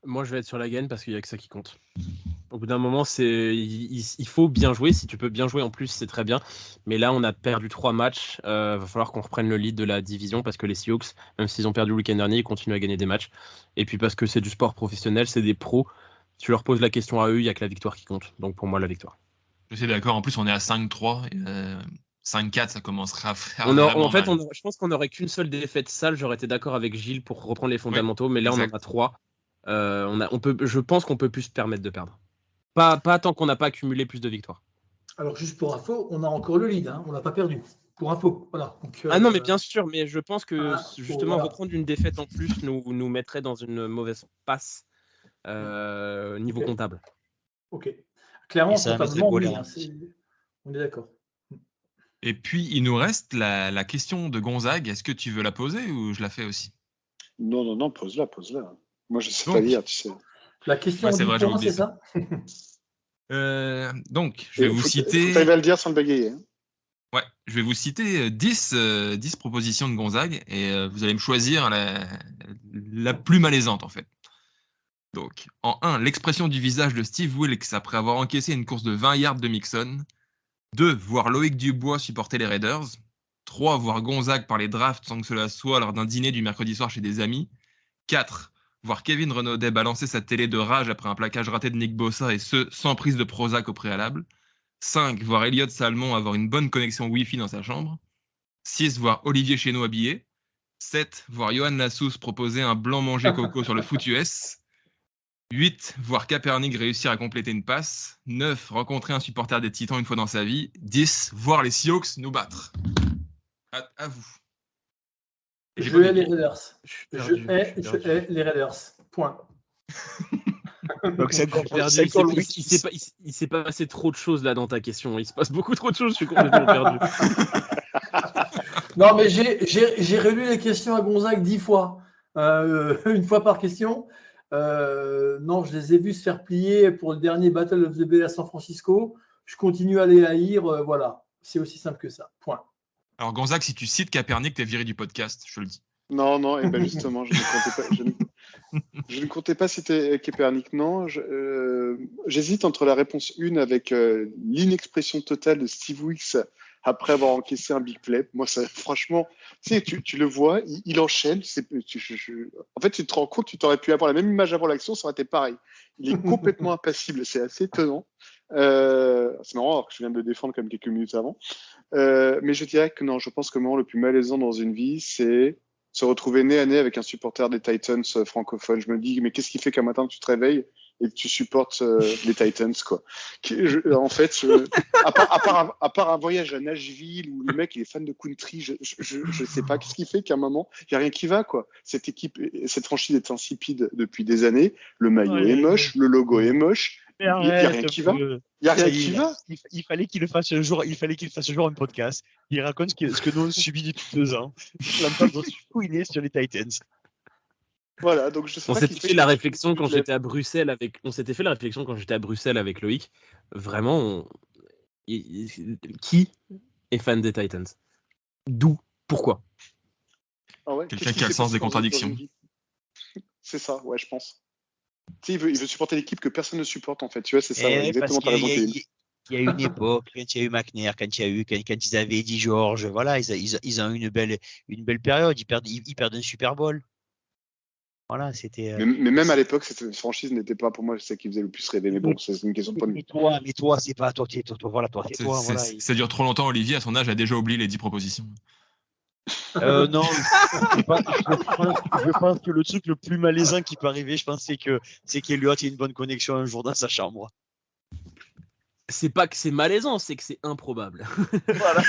[SPEAKER 4] Moi je vais être sur la gagne parce qu'il n'y a que ça qui compte. Au bout d'un moment, il faut bien jouer. Si tu peux bien jouer en plus, c'est très bien. Mais là, on a perdu 3 matchs. Va falloir qu'on reprenne le lead de la division parce que les Seahawks, même s'ils ont perdu le week-end dernier, ils continuent à gagner des matchs. Et puis parce que c'est du sport professionnel, c'est des pros. Tu leur poses la question à eux, il n'y a que la victoire qui compte. Donc pour moi, la victoire.
[SPEAKER 7] Je suis d'accord. En plus, on est à 5-3. 5-4, ça commencera à faire.
[SPEAKER 4] Je pense qu'on n'aurait qu'une seule défaite sale. J'aurais été d'accord avec Gilles pour reprendre les fondamentaux. Mais là, exact. On en a 3. Je pense qu'on peut plus se permettre de perdre. Pas tant qu'on n'a pas accumulé plus de victoires.
[SPEAKER 5] Alors, juste pour info, on a encore le lead. Hein, on n'a pas perdu. Pour info. Voilà. Donc,
[SPEAKER 4] non, mais bien sûr. Mais je pense que justement, reprendre une défaite en plus nous mettrait dans une mauvaise passe niveau comptable.
[SPEAKER 5] Ok. Clairement, comptablement, oui. On est d'accord.
[SPEAKER 7] Et puis, il nous reste la question de Gonzague. Est-ce que tu veux la poser ou je la fais aussi ?
[SPEAKER 6] Non, pose-la. Moi, je ne sais pas lire, tu sais.
[SPEAKER 5] La question c'est ça.
[SPEAKER 7] Donc, je vais vous citer...
[SPEAKER 6] Tu vas le dire sans le bégayer. Hein.
[SPEAKER 7] Ouais, je vais vous citer 10 propositions de Gonzague et vous allez me choisir la plus malaisante, en fait. Donc, en 1, l'expression du visage de Steve Wilkes après avoir encaissé une course de 20 yards de Mixon. 2, voir Loïc Dubois supporter les Raiders. 3, voir Gonzague parler draft sans que cela soit lors d'un dîner du mercredi soir chez des amis. 4, voir Kevin Renaudet balancer sa télé de rage après un plaquage raté de Nick Bosa et ce, sans prise de Prozac au préalable. 5, voir Elliott Salmon avoir une bonne connexion Wi-Fi dans sa chambre. 6, voir Olivier Chénaud habillé. 7, voir Johan Lassous proposer un blanc manger coco sur le foot US. 8, voir Kaepernick réussir à compléter une passe. 9, rencontrer un supporter des Titans une fois dans sa vie. 10, voir les Seahawks nous battre. À vous.
[SPEAKER 5] Je hais les Raiders. Je hais les Raiders. Point.
[SPEAKER 4] Donc c'est encore perdu. Il s'est passé trop de choses là dans ta question. Il se passe beaucoup trop de choses. Je suis complètement perdu.
[SPEAKER 5] Non, mais j'ai relu les questions à Gonzague 10 fois, une fois par question. Non, je les ai vus se faire plier pour le dernier Battle of the Bay à San Francisco. Je continue à les haïr. Voilà, c'est aussi simple que ça. Point.
[SPEAKER 7] Alors, Gonzague, si tu cites Kaepernick, t'es viré du podcast, je te le dis.
[SPEAKER 6] Non, et ben justement, je ne comptais pas citer Kaepernick, non. J'hésite entre la réponse 1 avec l'inexpression totale de Steve Wilkes après avoir encaissé un big play. Moi, ça, franchement, tu le vois, il enchaîne. En fait, tu te rends compte, tu t'aurais pu avoir la même image avant l'action, ça aurait été pareil. Il est complètement impassible, c'est assez étonnant. C'est marrant, alors que je viens de le défendre comme quelques minutes avant. Mais je dirais que non, je pense que le moment le plus malaisant dans une vie, c'est se retrouver nez à nez avec un supporter des Titans francophone. Je me dis, mais qu'est-ce qui fait qu'un matin tu te réveilles et que tu supportes les Titans, quoi. En fait, à part un voyage à Nashville où le mec il est fan de country, je sais pas qu'est-ce qui fait qu'à un moment il y a rien qui va, quoi. Cette franchise est insipide depuis des années. Le maillot est moche, le logo est moche. Il y a rien qui va. Il y a rien qui va.
[SPEAKER 3] Il fallait qu'il le fasse un jour. Il fallait qu'il fasse un jour un podcast. Il raconte ce que nous on subit depuis 2 ans. L'entendre fouiner sur les Titans.
[SPEAKER 6] Voilà, donc je sais
[SPEAKER 4] On
[SPEAKER 6] pas
[SPEAKER 4] s'était fait la réflexion quand j'étais à Bruxelles avec. On s'était fait la réflexion quand j'étais à Bruxelles avec Loïc. Vraiment, qui est fan des Titans? D'où? Pourquoi?
[SPEAKER 6] Ah ouais,
[SPEAKER 7] Quelqu'un qui a le sens des contradictions.
[SPEAKER 6] C'est ça, ouais, je pense. Tu sais, il veut supporter l'équipe que personne ne supporte, en fait. Tu vois, c'est ça, exactement.
[SPEAKER 3] Parce qu'il y a une époque, quand il y a eu McNair, quand ils avaient Eddie George, voilà, ils ont eu une belle période. Ils perdent un Super Bowl. Voilà, c'était.
[SPEAKER 6] Mais même à l'époque, cette franchise n'était pas pour moi celle qui faisait le plus rêver. Mais bon, c'est une question de point de vue.
[SPEAKER 3] Mais toi, c'est pas toi. Voilà, toi, c'est toi. Voilà.
[SPEAKER 7] Ça dure trop longtemps. Olivier, à son âge, a déjà oublié les 10 propositions.
[SPEAKER 3] Non, je pense que le truc le plus malaisant qui peut arriver, je pense, c'est qu'Eliott ait une bonne connexion un jour dans sa chambre.
[SPEAKER 4] C'est pas que c'est malaisant, c'est que c'est improbable.
[SPEAKER 3] Voilà.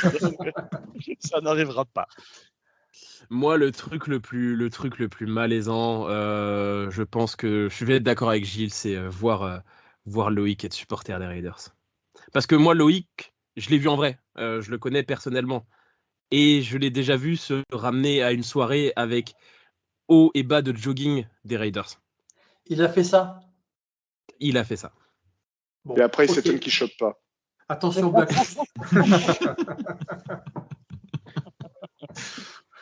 [SPEAKER 3] Ça n'arrivera pas.
[SPEAKER 4] Moi, le truc le plus malaisant, je pense que je vais être d'accord avec Gilles, c'est voir Loïc être supporter des Raiders. Parce que moi, Loïc, je l'ai vu en vrai, je le connais personnellement. Et je l'ai déjà vu se ramener à une soirée avec haut et bas de jogging des Raiders.
[SPEAKER 5] Il a fait ça?
[SPEAKER 4] Il a fait ça.
[SPEAKER 6] Bon, et après, il s'étonne qu'il ne chope pas.
[SPEAKER 5] Attention, Black.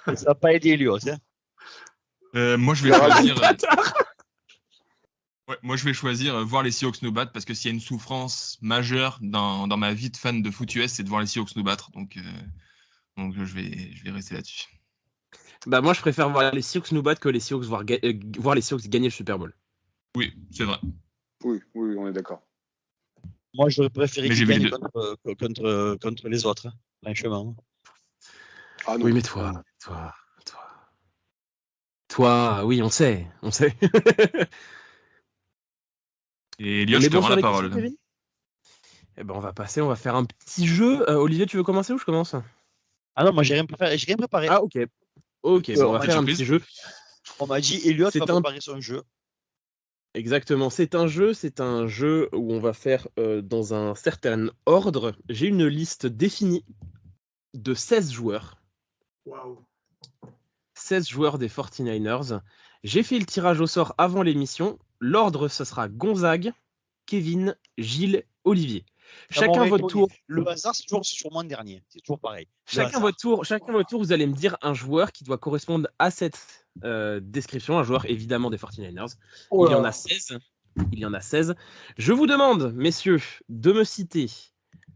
[SPEAKER 3] Ça n'a pas aidé Eliott. Hein.
[SPEAKER 7] Moi, je vais choisir. Moi, je vais choisir voir les Seahawks nous battre parce que s'il y a une souffrance majeure dans ma vie de fan de foot US, c'est de voir les Seahawks nous battre. Donc je vais rester là-dessus.
[SPEAKER 4] Bah moi, je préfère voir les Seahawks nous battre que les Seahawks voir les Seahawks gagner le Super Bowl.
[SPEAKER 7] Oui, c'est vrai.
[SPEAKER 6] Oui, on est d'accord.
[SPEAKER 3] Moi, j'aurais préféré qu'ils gagnent contre les autres, franchement.
[SPEAKER 6] Ah non.
[SPEAKER 4] Oui, mais toi, oui, on sait.
[SPEAKER 7] Et Eliott, je te rends la parole.
[SPEAKER 4] Eh ben, on va faire un petit jeu. Olivier, tu veux commencer ou je commence?
[SPEAKER 3] Ah non, moi j'ai rien préparé.
[SPEAKER 4] Ah ok, on va faire un petit jeu.
[SPEAKER 3] On m'a dit Eliott va préparer son jeu.
[SPEAKER 4] Exactement, c'est un jeu où on va faire dans un certain ordre. J'ai une liste définie de 16 joueurs.
[SPEAKER 5] Waouh.
[SPEAKER 4] 16 joueurs des 49ers. J'ai fait le tirage au sort avant l'émission. L'ordre, ce sera Gonzague, Kevin, Gilles, Olivier. Chacun votre tour.
[SPEAKER 3] Le hasard, c'est toujours sûrement le dernier. C'est toujours pareil.
[SPEAKER 4] Chacun votre tour, vous allez me dire un joueur qui doit correspondre à cette description. Un joueur, évidemment, des 49ers. Il y en a 16. Je vous demande, messieurs, de me citer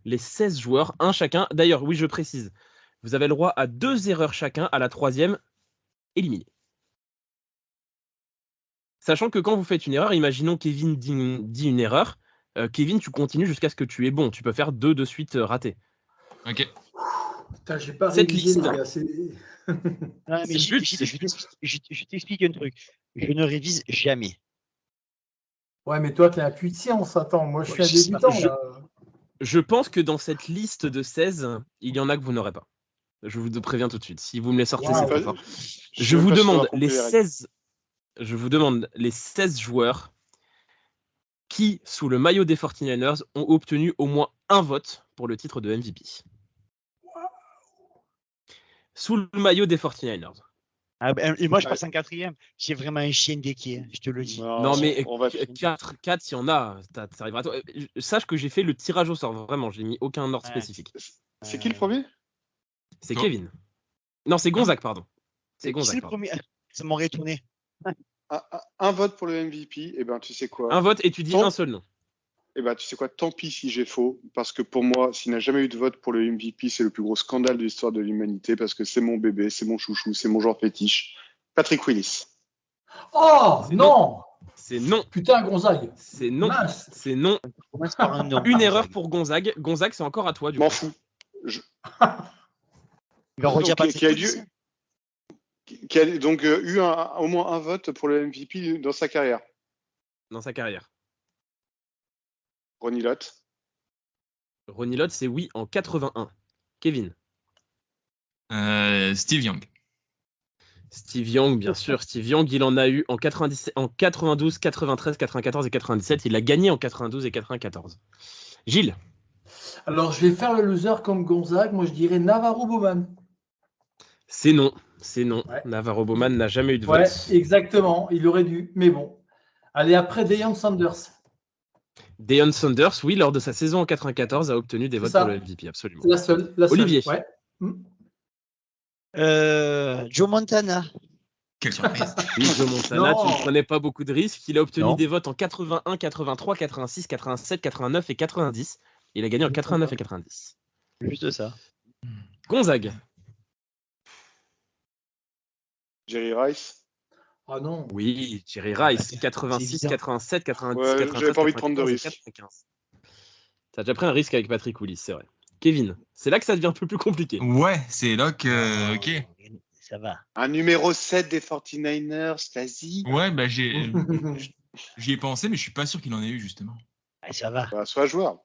[SPEAKER 4] les 16 joueurs, un chacun. D'ailleurs, oui, je précise. Vous avez le droit à 2 erreurs chacun. À la 3e, éliminé. Sachant que quand vous faites une erreur, imaginons Kevin dit une erreur. Kevin, tu continues jusqu'à ce que tu es bon. Tu peux faire 2 de suite ratés.
[SPEAKER 7] Ok.
[SPEAKER 5] Putain, j'ai pas
[SPEAKER 4] cette
[SPEAKER 5] révisé,
[SPEAKER 4] liste.
[SPEAKER 5] les gars.
[SPEAKER 3] Non, mais je t'explique un truc. Je ne révise jamais.
[SPEAKER 5] Ouais, mais toi, t'es un puits de science. Attends, moi, je suis un débutant.
[SPEAKER 4] Je pense que dans cette liste de 16, il y en a que vous n'aurez pas. Je vous préviens tout de suite. Si vous me les sortez, c'est très fort. Je vous demande les 16 joueurs qui, sous le maillot des 49ers, ont obtenu au moins un vote pour le titre de MVP. sous le maillot des 49ers.
[SPEAKER 3] Ah ben, et moi, je passe en 4e. J'ai vraiment un chien d'équipe, je te le dis.
[SPEAKER 4] Non, mais
[SPEAKER 6] on va
[SPEAKER 4] 4, s'il y en a, ça arrivera à toi. Sache que j'ai fait le tirage au sort, vraiment, j'ai mis aucun ordre
[SPEAKER 3] Ouais.
[SPEAKER 4] spécifique.
[SPEAKER 6] C'est qui le premier?
[SPEAKER 4] C'est
[SPEAKER 7] Bon.
[SPEAKER 4] Kevin. Non, c'est Gonzague, pardon. C'est
[SPEAKER 3] Qui
[SPEAKER 4] Gonzague,
[SPEAKER 3] le
[SPEAKER 4] pardon.
[SPEAKER 3] premier? Ça m'aurait étonné.
[SPEAKER 6] Un vote pour le MVP. Eh ben, tu sais quoi?
[SPEAKER 4] Un vote et tu dis
[SPEAKER 6] Tant-
[SPEAKER 4] un seul nom.
[SPEAKER 6] Eh ben, tu sais quoi? Tant pis si j'ai faux, parce que pour moi, s'il n'y a jamais eu de vote pour le MVP, c'est le plus gros scandale de l'histoire de l'humanité, parce que c'est mon bébé, c'est mon chouchou, c'est mon genre fétiche. Patrick Willis.
[SPEAKER 5] Oh
[SPEAKER 4] C'est
[SPEAKER 5] non.
[SPEAKER 4] C'est non.
[SPEAKER 5] Putain, Gonzague.
[SPEAKER 4] C'est non.
[SPEAKER 5] Mince.
[SPEAKER 4] C'est non.
[SPEAKER 3] Commence par un nom.
[SPEAKER 4] Une erreur pour Gonzague. Gonzague, c'est encore à toi, du
[SPEAKER 6] M'en
[SPEAKER 4] coup.
[SPEAKER 6] fous.
[SPEAKER 3] Il va redire pas
[SPEAKER 6] Qui a donc eu au moins un vote pour le MVP dans sa carrière.
[SPEAKER 4] Dans sa carrière.
[SPEAKER 6] Ronnie Lott.
[SPEAKER 4] Ronnie Lott, c'est oui en 81. Kevin.
[SPEAKER 7] Steve Young.
[SPEAKER 4] Steve Young, bien sûr. Steve Young, il en a eu en 92, 93, 94 et 97. Il a gagné en 92 et 94. Gilles.
[SPEAKER 5] Alors, je vais faire le loser comme Gonzague. Moi, je dirais Navarro Bowman.
[SPEAKER 4] C'est non. C'est non.
[SPEAKER 5] Ouais.
[SPEAKER 4] Navarro Bowman n'a jamais eu de vote.
[SPEAKER 5] Ouais, exactement. Il aurait dû. Mais bon. Allez, après, Deion Sanders.
[SPEAKER 4] Deion Sanders, oui, lors de sa saison en 94, a obtenu des
[SPEAKER 5] C'est
[SPEAKER 4] votes
[SPEAKER 5] ça.
[SPEAKER 4] pour le MVP, absolument.
[SPEAKER 5] La seule.
[SPEAKER 4] Olivier.
[SPEAKER 5] Ouais.
[SPEAKER 3] Joe Montana.
[SPEAKER 7] Quelle surprise.
[SPEAKER 4] Oui, Joe Montana,
[SPEAKER 5] Non.
[SPEAKER 4] tu ne prenais pas beaucoup de risques. Il a obtenu
[SPEAKER 3] Non.
[SPEAKER 4] des votes en 81, 83, 86, 87, 89 et 90. Il a gagné en 89 et 90.
[SPEAKER 3] Juste ça.
[SPEAKER 4] Gonzague.
[SPEAKER 6] Jerry Rice.
[SPEAKER 5] Ah non.
[SPEAKER 4] Oui, Jerry Rice, 86,
[SPEAKER 3] bizarre.
[SPEAKER 4] 87, 90,
[SPEAKER 6] Ouais,
[SPEAKER 4] 93,
[SPEAKER 6] j'avais pas envie de prendre de
[SPEAKER 4] 94 et
[SPEAKER 6] risques.
[SPEAKER 4] 95. T'as déjà pris un risque avec Patrick Willis, c'est vrai. Kevin, c'est là que ça devient un peu plus compliqué.
[SPEAKER 7] Ouais, c'est là que. Ok.
[SPEAKER 3] Ça va.
[SPEAKER 6] Un numéro 7 des 49ers, vas-y.
[SPEAKER 7] Ouais, bah j'y ai pensé, mais je suis pas sûr qu'il en ait eu, justement.
[SPEAKER 3] Ouais, ça va.
[SPEAKER 6] Bah, sois joueur.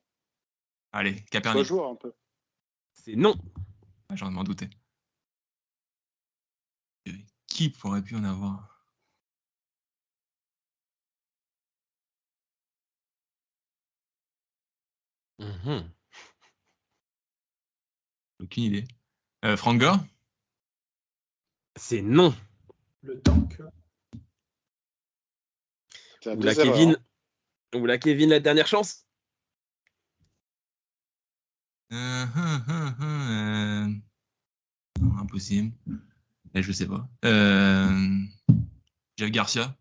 [SPEAKER 7] Allez,
[SPEAKER 6] Sois
[SPEAKER 7] Capernic.
[SPEAKER 6] joueur un peu.
[SPEAKER 4] C'est non.
[SPEAKER 7] Ah, j'en m'en doutais. Qui aurait pu en avoir?
[SPEAKER 4] Mhm.
[SPEAKER 7] Aucune idée. Frank Gore?
[SPEAKER 4] C'est non.
[SPEAKER 5] Le tank.
[SPEAKER 6] T'as
[SPEAKER 4] Ou la
[SPEAKER 6] deux erreurs,
[SPEAKER 4] Kevin.
[SPEAKER 6] hein.
[SPEAKER 4] Ou la Kevin, la dernière chance.
[SPEAKER 7] Non, impossible. Là, je sais pas. Jeff Garcia?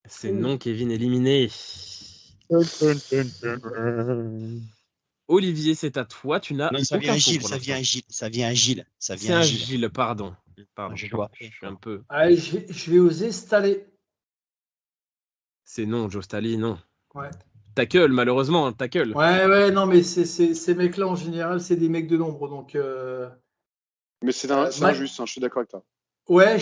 [SPEAKER 4] C'est non, Kevin éliminé. Olivier, c'est à toi. Tu n'as
[SPEAKER 3] Non, ça
[SPEAKER 4] aucun
[SPEAKER 3] vient à
[SPEAKER 4] point
[SPEAKER 3] Gilles,
[SPEAKER 4] pour
[SPEAKER 3] ça
[SPEAKER 4] l'instant.
[SPEAKER 3] vient à Gilles, ça vient à Gilles, ça
[SPEAKER 4] C'est
[SPEAKER 3] vient à
[SPEAKER 4] un
[SPEAKER 3] Gilles.
[SPEAKER 4] Gilles, pardon. Pardon.
[SPEAKER 3] Je dois.
[SPEAKER 4] Je suis un peu.
[SPEAKER 5] Allez, je vais oser Staley.
[SPEAKER 4] C'est non, Joe Staley, non.
[SPEAKER 5] Ouais.
[SPEAKER 4] Tackle, malheureusement, tackle.
[SPEAKER 5] Ouais, non, mais ces mecs-là, en général, c'est des mecs de l'ombre. Donc,
[SPEAKER 6] Mais c'est
[SPEAKER 5] Mike-
[SPEAKER 6] injuste, hein, je suis d'accord avec toi.
[SPEAKER 5] ouais,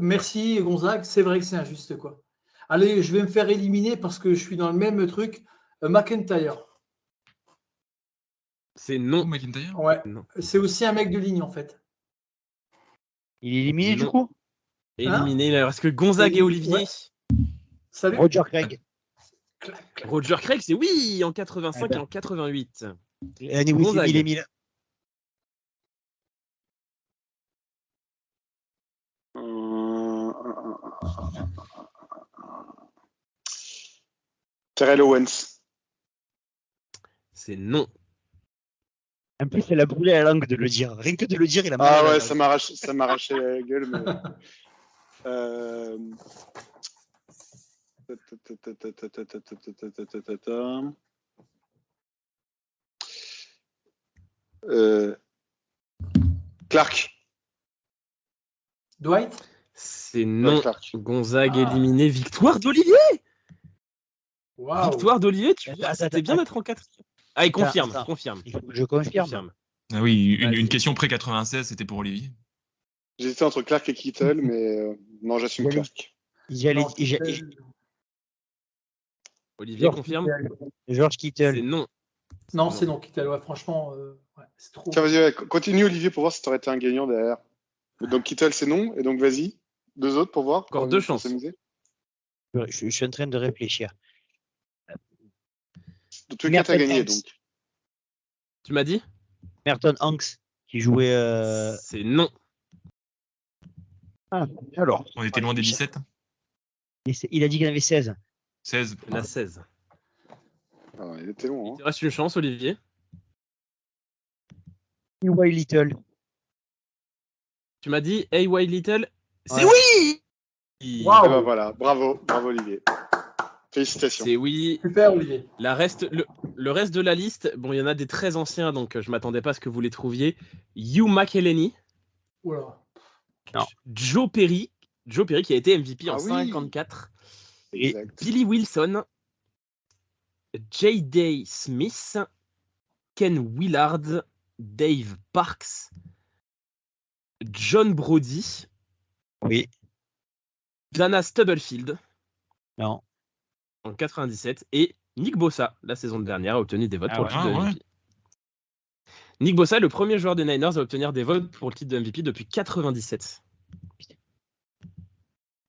[SPEAKER 5] merci, Gonzague. C'est vrai que c'est injuste, quoi. Allez, je vais me faire éliminer parce que je suis dans le même truc. McIntyre.
[SPEAKER 4] C'est
[SPEAKER 7] Oh,
[SPEAKER 4] non.
[SPEAKER 7] McIntyre?
[SPEAKER 5] Ouais.
[SPEAKER 4] Non.
[SPEAKER 5] C'est aussi un mec de ligne, en fait.
[SPEAKER 3] Il est éliminé du
[SPEAKER 4] Non.
[SPEAKER 3] coup?
[SPEAKER 4] Éliminé. Il reste que Gonzague et Olivier.
[SPEAKER 5] Ouais. Salut.
[SPEAKER 3] Roger Craig.
[SPEAKER 5] Clac, clac.
[SPEAKER 4] Roger Craig, c'est oui, en 85
[SPEAKER 3] Ah ben.
[SPEAKER 4] et en 88.
[SPEAKER 3] L'année où
[SPEAKER 4] Gonzague.
[SPEAKER 3] il est mis là.
[SPEAKER 6] Terrell Owens.
[SPEAKER 4] C'est non.
[SPEAKER 3] En plus, elle a brûlé la langue de le dire. Rien que de le dire, il a mal à
[SPEAKER 6] Ah
[SPEAKER 3] la
[SPEAKER 6] ouais,
[SPEAKER 3] langue.
[SPEAKER 6] ça m'arrachait la gueule. Mais... Clark.
[SPEAKER 5] Dwight.
[SPEAKER 4] C'est non.
[SPEAKER 6] Clark.
[SPEAKER 4] Gonzague
[SPEAKER 5] Ah.
[SPEAKER 4] éliminé. Victoire d'Olivier.
[SPEAKER 5] Waouh.
[SPEAKER 4] Victoire d'Olivier. Tu
[SPEAKER 3] Attends,
[SPEAKER 4] c'était bien d'être en 4. Ah, il confirme.
[SPEAKER 3] Attends.
[SPEAKER 4] Confirme.
[SPEAKER 3] Il faut que je confirme.
[SPEAKER 4] Confirme.
[SPEAKER 7] Ah oui,
[SPEAKER 4] Vas-y.
[SPEAKER 7] une question pré-96, c'était pour Olivier.
[SPEAKER 6] J'hésitais entre Clark et Kittle, mais non, j'assume
[SPEAKER 3] J'allais-
[SPEAKER 6] Clark.
[SPEAKER 3] J'allais-
[SPEAKER 5] Non, Kittel.
[SPEAKER 4] Olivier
[SPEAKER 3] George
[SPEAKER 4] confirme.
[SPEAKER 3] George
[SPEAKER 4] C'est
[SPEAKER 3] Kittle.
[SPEAKER 4] non.
[SPEAKER 5] Non, c'est non, Kittel. Ouais, franchement, ouais, c'est trop.
[SPEAKER 6] Tiens, vas-y, ouais, continue Olivier pour voir si tu aurais été un gagnant derrière. Donc Kittle, c'est non, et donc vas-y. Deux autres pour voir.
[SPEAKER 4] Encore
[SPEAKER 6] pour-
[SPEAKER 4] deux
[SPEAKER 6] pour
[SPEAKER 4] chances.
[SPEAKER 6] s'amuser.
[SPEAKER 3] Je suis en train de réfléchir.
[SPEAKER 6] De tous les cas, t'as
[SPEAKER 3] Merton
[SPEAKER 6] gagné,
[SPEAKER 3] Hanks.
[SPEAKER 6] donc.
[SPEAKER 4] Tu m'as dit
[SPEAKER 3] Merton Hanks. qui jouait.
[SPEAKER 4] C'est non.
[SPEAKER 3] Ah, alors.
[SPEAKER 7] On était loin des 17.
[SPEAKER 3] Il a dit qu'il y en avait 16.
[SPEAKER 7] 16.
[SPEAKER 4] Il y en a 16.
[SPEAKER 6] Ah, il était long.
[SPEAKER 4] Il
[SPEAKER 6] Hein.
[SPEAKER 4] te reste une chance, Olivier.
[SPEAKER 3] A.Y. Little.
[SPEAKER 4] Tu m'as dit A.Y. Little. C'est
[SPEAKER 3] Ouais.
[SPEAKER 4] oui.
[SPEAKER 5] Waouh.
[SPEAKER 6] Ah bah voilà, bravo Olivier. Félicitations.
[SPEAKER 4] C'est oui.
[SPEAKER 5] Super, Olivier.
[SPEAKER 4] Le reste de la liste, bon, il y en a des très anciens, donc je m'attendais pas à ce que vous les trouviez. Hugh McElhenney,
[SPEAKER 5] Oula.
[SPEAKER 4] Joe Perry qui a été MVP en
[SPEAKER 6] Ah oui.
[SPEAKER 4] 54,
[SPEAKER 6] Exact.
[SPEAKER 4] Billy Wilson, J.D. Smith, Ken Willard, Dave Parks, John Brody,
[SPEAKER 3] Oui.
[SPEAKER 4] Dana Stubblefield
[SPEAKER 3] Non.
[SPEAKER 4] en 97 et Nick Bosa, la saison dernière, a obtenu des votes
[SPEAKER 3] Ah
[SPEAKER 4] pour
[SPEAKER 3] ouais.
[SPEAKER 4] le titre de MVP. Nick Bosa est le premier joueur des Niners à obtenir des votes pour le titre de MVP depuis 97.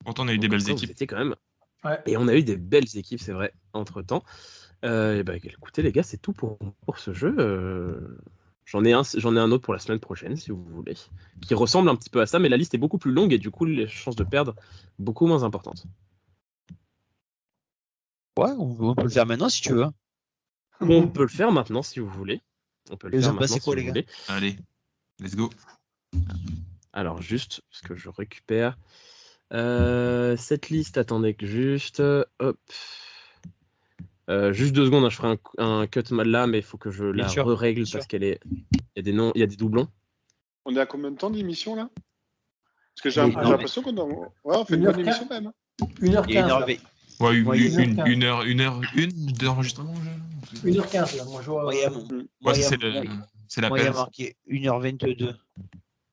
[SPEAKER 7] Pourtant, on a eu des
[SPEAKER 4] Donc,
[SPEAKER 7] belles
[SPEAKER 4] vous
[SPEAKER 7] équipes.
[SPEAKER 4] étiez quand même.
[SPEAKER 5] Ouais.
[SPEAKER 4] Et on a eu des belles équipes, c'est vrai, entre-temps. Et bah, écoutez, les gars, c'est tout pour ce jeu. J'en ai un autre pour la semaine prochaine, si vous voulez, qui ressemble un petit peu à ça, mais la liste est beaucoup plus longue et du coup, les chances de perdre beaucoup moins importantes.
[SPEAKER 3] Ouais, on peut le faire maintenant si tu veux.
[SPEAKER 4] On peut le faire maintenant, si vous voulez. On peut le
[SPEAKER 3] Et vous
[SPEAKER 4] faire
[SPEAKER 3] en pensez
[SPEAKER 4] maintenant,
[SPEAKER 3] quoi,
[SPEAKER 4] si
[SPEAKER 3] les
[SPEAKER 4] vous
[SPEAKER 3] gars
[SPEAKER 4] voulez.
[SPEAKER 7] Allez, let's go.
[SPEAKER 4] Alors, juste, parce que je récupère cette liste, attendez que juste... Hop. Juste 2 secondes, hein, je ferai un cut mal là, mais il faut que je
[SPEAKER 3] Bien
[SPEAKER 4] la
[SPEAKER 3] sûr,
[SPEAKER 4] règle
[SPEAKER 3] bien
[SPEAKER 4] parce
[SPEAKER 3] sûr.
[SPEAKER 4] qu'il y a des noms, il y a des doublons.
[SPEAKER 6] On est à combien de temps d'émission là? Parce que j'ai
[SPEAKER 3] Oui,
[SPEAKER 6] j'ai
[SPEAKER 3] non,
[SPEAKER 6] l'impression qu'on on fait une
[SPEAKER 5] 1h15.
[SPEAKER 6] bonne émission quand même.
[SPEAKER 5] 1h15.
[SPEAKER 3] Il y a une heure,
[SPEAKER 5] là.
[SPEAKER 7] Ouais,
[SPEAKER 3] Ouais,
[SPEAKER 7] une d'enregistrement.
[SPEAKER 5] 1h15, là. Moi, je vois.
[SPEAKER 3] moyen,
[SPEAKER 7] Ouais, ça, c'est l'appel.
[SPEAKER 3] marqué 1h22.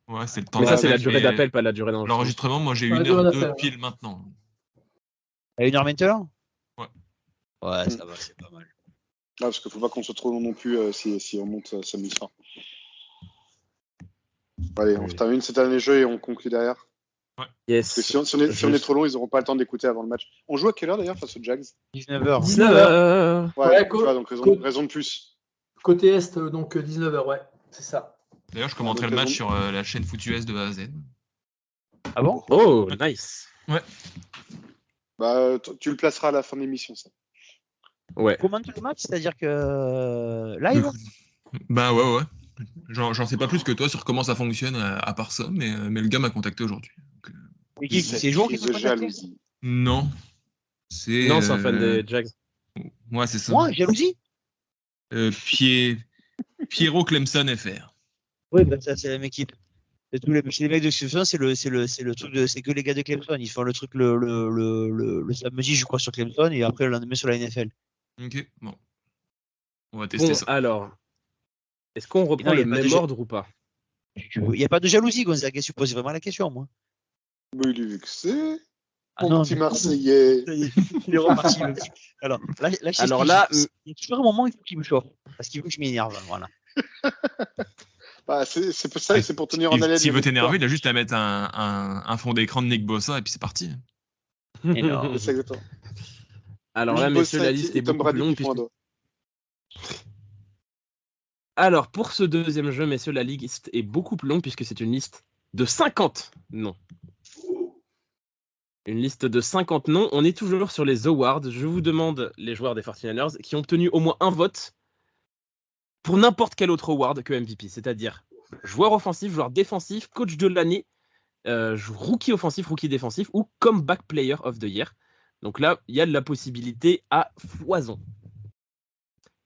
[SPEAKER 7] Ouais, c'est le temps
[SPEAKER 4] Mais ça, c'est la
[SPEAKER 7] d'appel,
[SPEAKER 4] durée
[SPEAKER 7] mais
[SPEAKER 4] d'appel, pas la durée d'enregistrement.
[SPEAKER 7] L'enregistrement, moi j'ai
[SPEAKER 5] Ouais, la
[SPEAKER 7] 1h02
[SPEAKER 5] durée d'appel,
[SPEAKER 7] pile maintenant.
[SPEAKER 3] À 1h21?
[SPEAKER 7] Ouais.
[SPEAKER 3] Ouais, ça va, c'est pas mal.
[SPEAKER 6] Ah, parce qu'il ne faut pas qu'on soit trop long non plus si on monte samedi soir. Allez, on
[SPEAKER 4] Oui.
[SPEAKER 6] termine cette année jeu et on conclut derrière.
[SPEAKER 4] Yes.
[SPEAKER 6] Parce que si on est trop long, ils n'auront pas le temps d'écouter avant le match. On joue à quelle heure d'ailleurs face aux Jags?
[SPEAKER 3] 19h.
[SPEAKER 5] 19h.
[SPEAKER 6] Ouais,
[SPEAKER 5] Ouais,
[SPEAKER 6] tu vois, donc raison de plus.
[SPEAKER 5] Côté Est, donc 19h, ouais. C'est ça.
[SPEAKER 7] D'ailleurs, je commenterai le match sur la chaîne Foot US de A à Z.
[SPEAKER 3] Ah bon?
[SPEAKER 4] Oh, nice.
[SPEAKER 6] Bah, tu le placeras à la fin de l'émission, ça.
[SPEAKER 4] Ouais.
[SPEAKER 3] Comment le match? C'est-à-dire que live?
[SPEAKER 7] Bah ouais. J'en sais pas plus que toi sur comment ça fonctionne à part ça, mais le gars m'a contacté aujourd'hui. Donc,
[SPEAKER 3] Mais c'est jour qui
[SPEAKER 6] Crise
[SPEAKER 3] t'a
[SPEAKER 6] de
[SPEAKER 3] contacté?
[SPEAKER 6] jalousie.
[SPEAKER 7] non. C'est.
[SPEAKER 4] Non, c'est un fan des Jags.
[SPEAKER 7] Ouais, c'est ça.
[SPEAKER 3] Moi, jalousie?
[SPEAKER 7] Pierrot Clemson FR.
[SPEAKER 3] Oui, bah ça, c'est la même équipe. Chez les mecs de Clemson, c'est le truc c'est que les gars de Clemson. Ils font le truc le samedi, je crois, sur Clemson et après le lendemain sur la NFL.
[SPEAKER 7] Ok, bon. On va tester
[SPEAKER 4] Bon,
[SPEAKER 7] ça.
[SPEAKER 4] alors, est-ce qu'on reprend
[SPEAKER 3] non, il y
[SPEAKER 4] le
[SPEAKER 3] a pas
[SPEAKER 4] même
[SPEAKER 3] de
[SPEAKER 4] ordre ou pas?
[SPEAKER 3] Il n'y a pas de jalousie, Gonzague. Tu poses vraiment la question, moi.
[SPEAKER 6] Mais il est vexé.
[SPEAKER 3] Ah
[SPEAKER 6] Mon
[SPEAKER 3] non,
[SPEAKER 6] petit
[SPEAKER 3] mais-
[SPEAKER 6] Marseillais.
[SPEAKER 3] Ça y est, il est reparti. le petit. Alors là, je sais
[SPEAKER 4] Alors
[SPEAKER 3] ce
[SPEAKER 4] là,
[SPEAKER 3] qu'il- il y a toujours un moment où il faut qu'il me chauffe. Parce qu'il faut que je m'énerve. Voilà.
[SPEAKER 6] Bah, c'est pour ça, c'est pour tenir en haleine.
[SPEAKER 7] S'il veut
[SPEAKER 6] les
[SPEAKER 7] t'énerver, il a juste à mettre un fond d'écran de Nick Bossa et puis c'est parti.
[SPEAKER 3] Énorme.
[SPEAKER 6] victoires. C'est exactement.
[SPEAKER 4] Alors là,
[SPEAKER 6] Nick
[SPEAKER 4] messieurs,
[SPEAKER 6] Bosa
[SPEAKER 4] la liste
[SPEAKER 6] et
[SPEAKER 4] est
[SPEAKER 6] Tom
[SPEAKER 4] beaucoup plus
[SPEAKER 6] Brady
[SPEAKER 4] longue.
[SPEAKER 6] qui font un
[SPEAKER 4] puisque-
[SPEAKER 6] doigt.
[SPEAKER 4] Alors, pour ce deuxième jeu, messieurs, la liste est beaucoup plus longue puisque c'est une liste de 50 noms. Une liste de 50 noms. On est toujours sur les awards. Je vous demande, les joueurs des 49ers, qui ont obtenu au moins un vote pour n'importe quel autre award que MVP, c'est-à-dire joueur offensif, joueur défensif, coach de l'année, rookie offensif, rookie défensif ou comeback player of the year. Donc là, il y a de la possibilité à foison.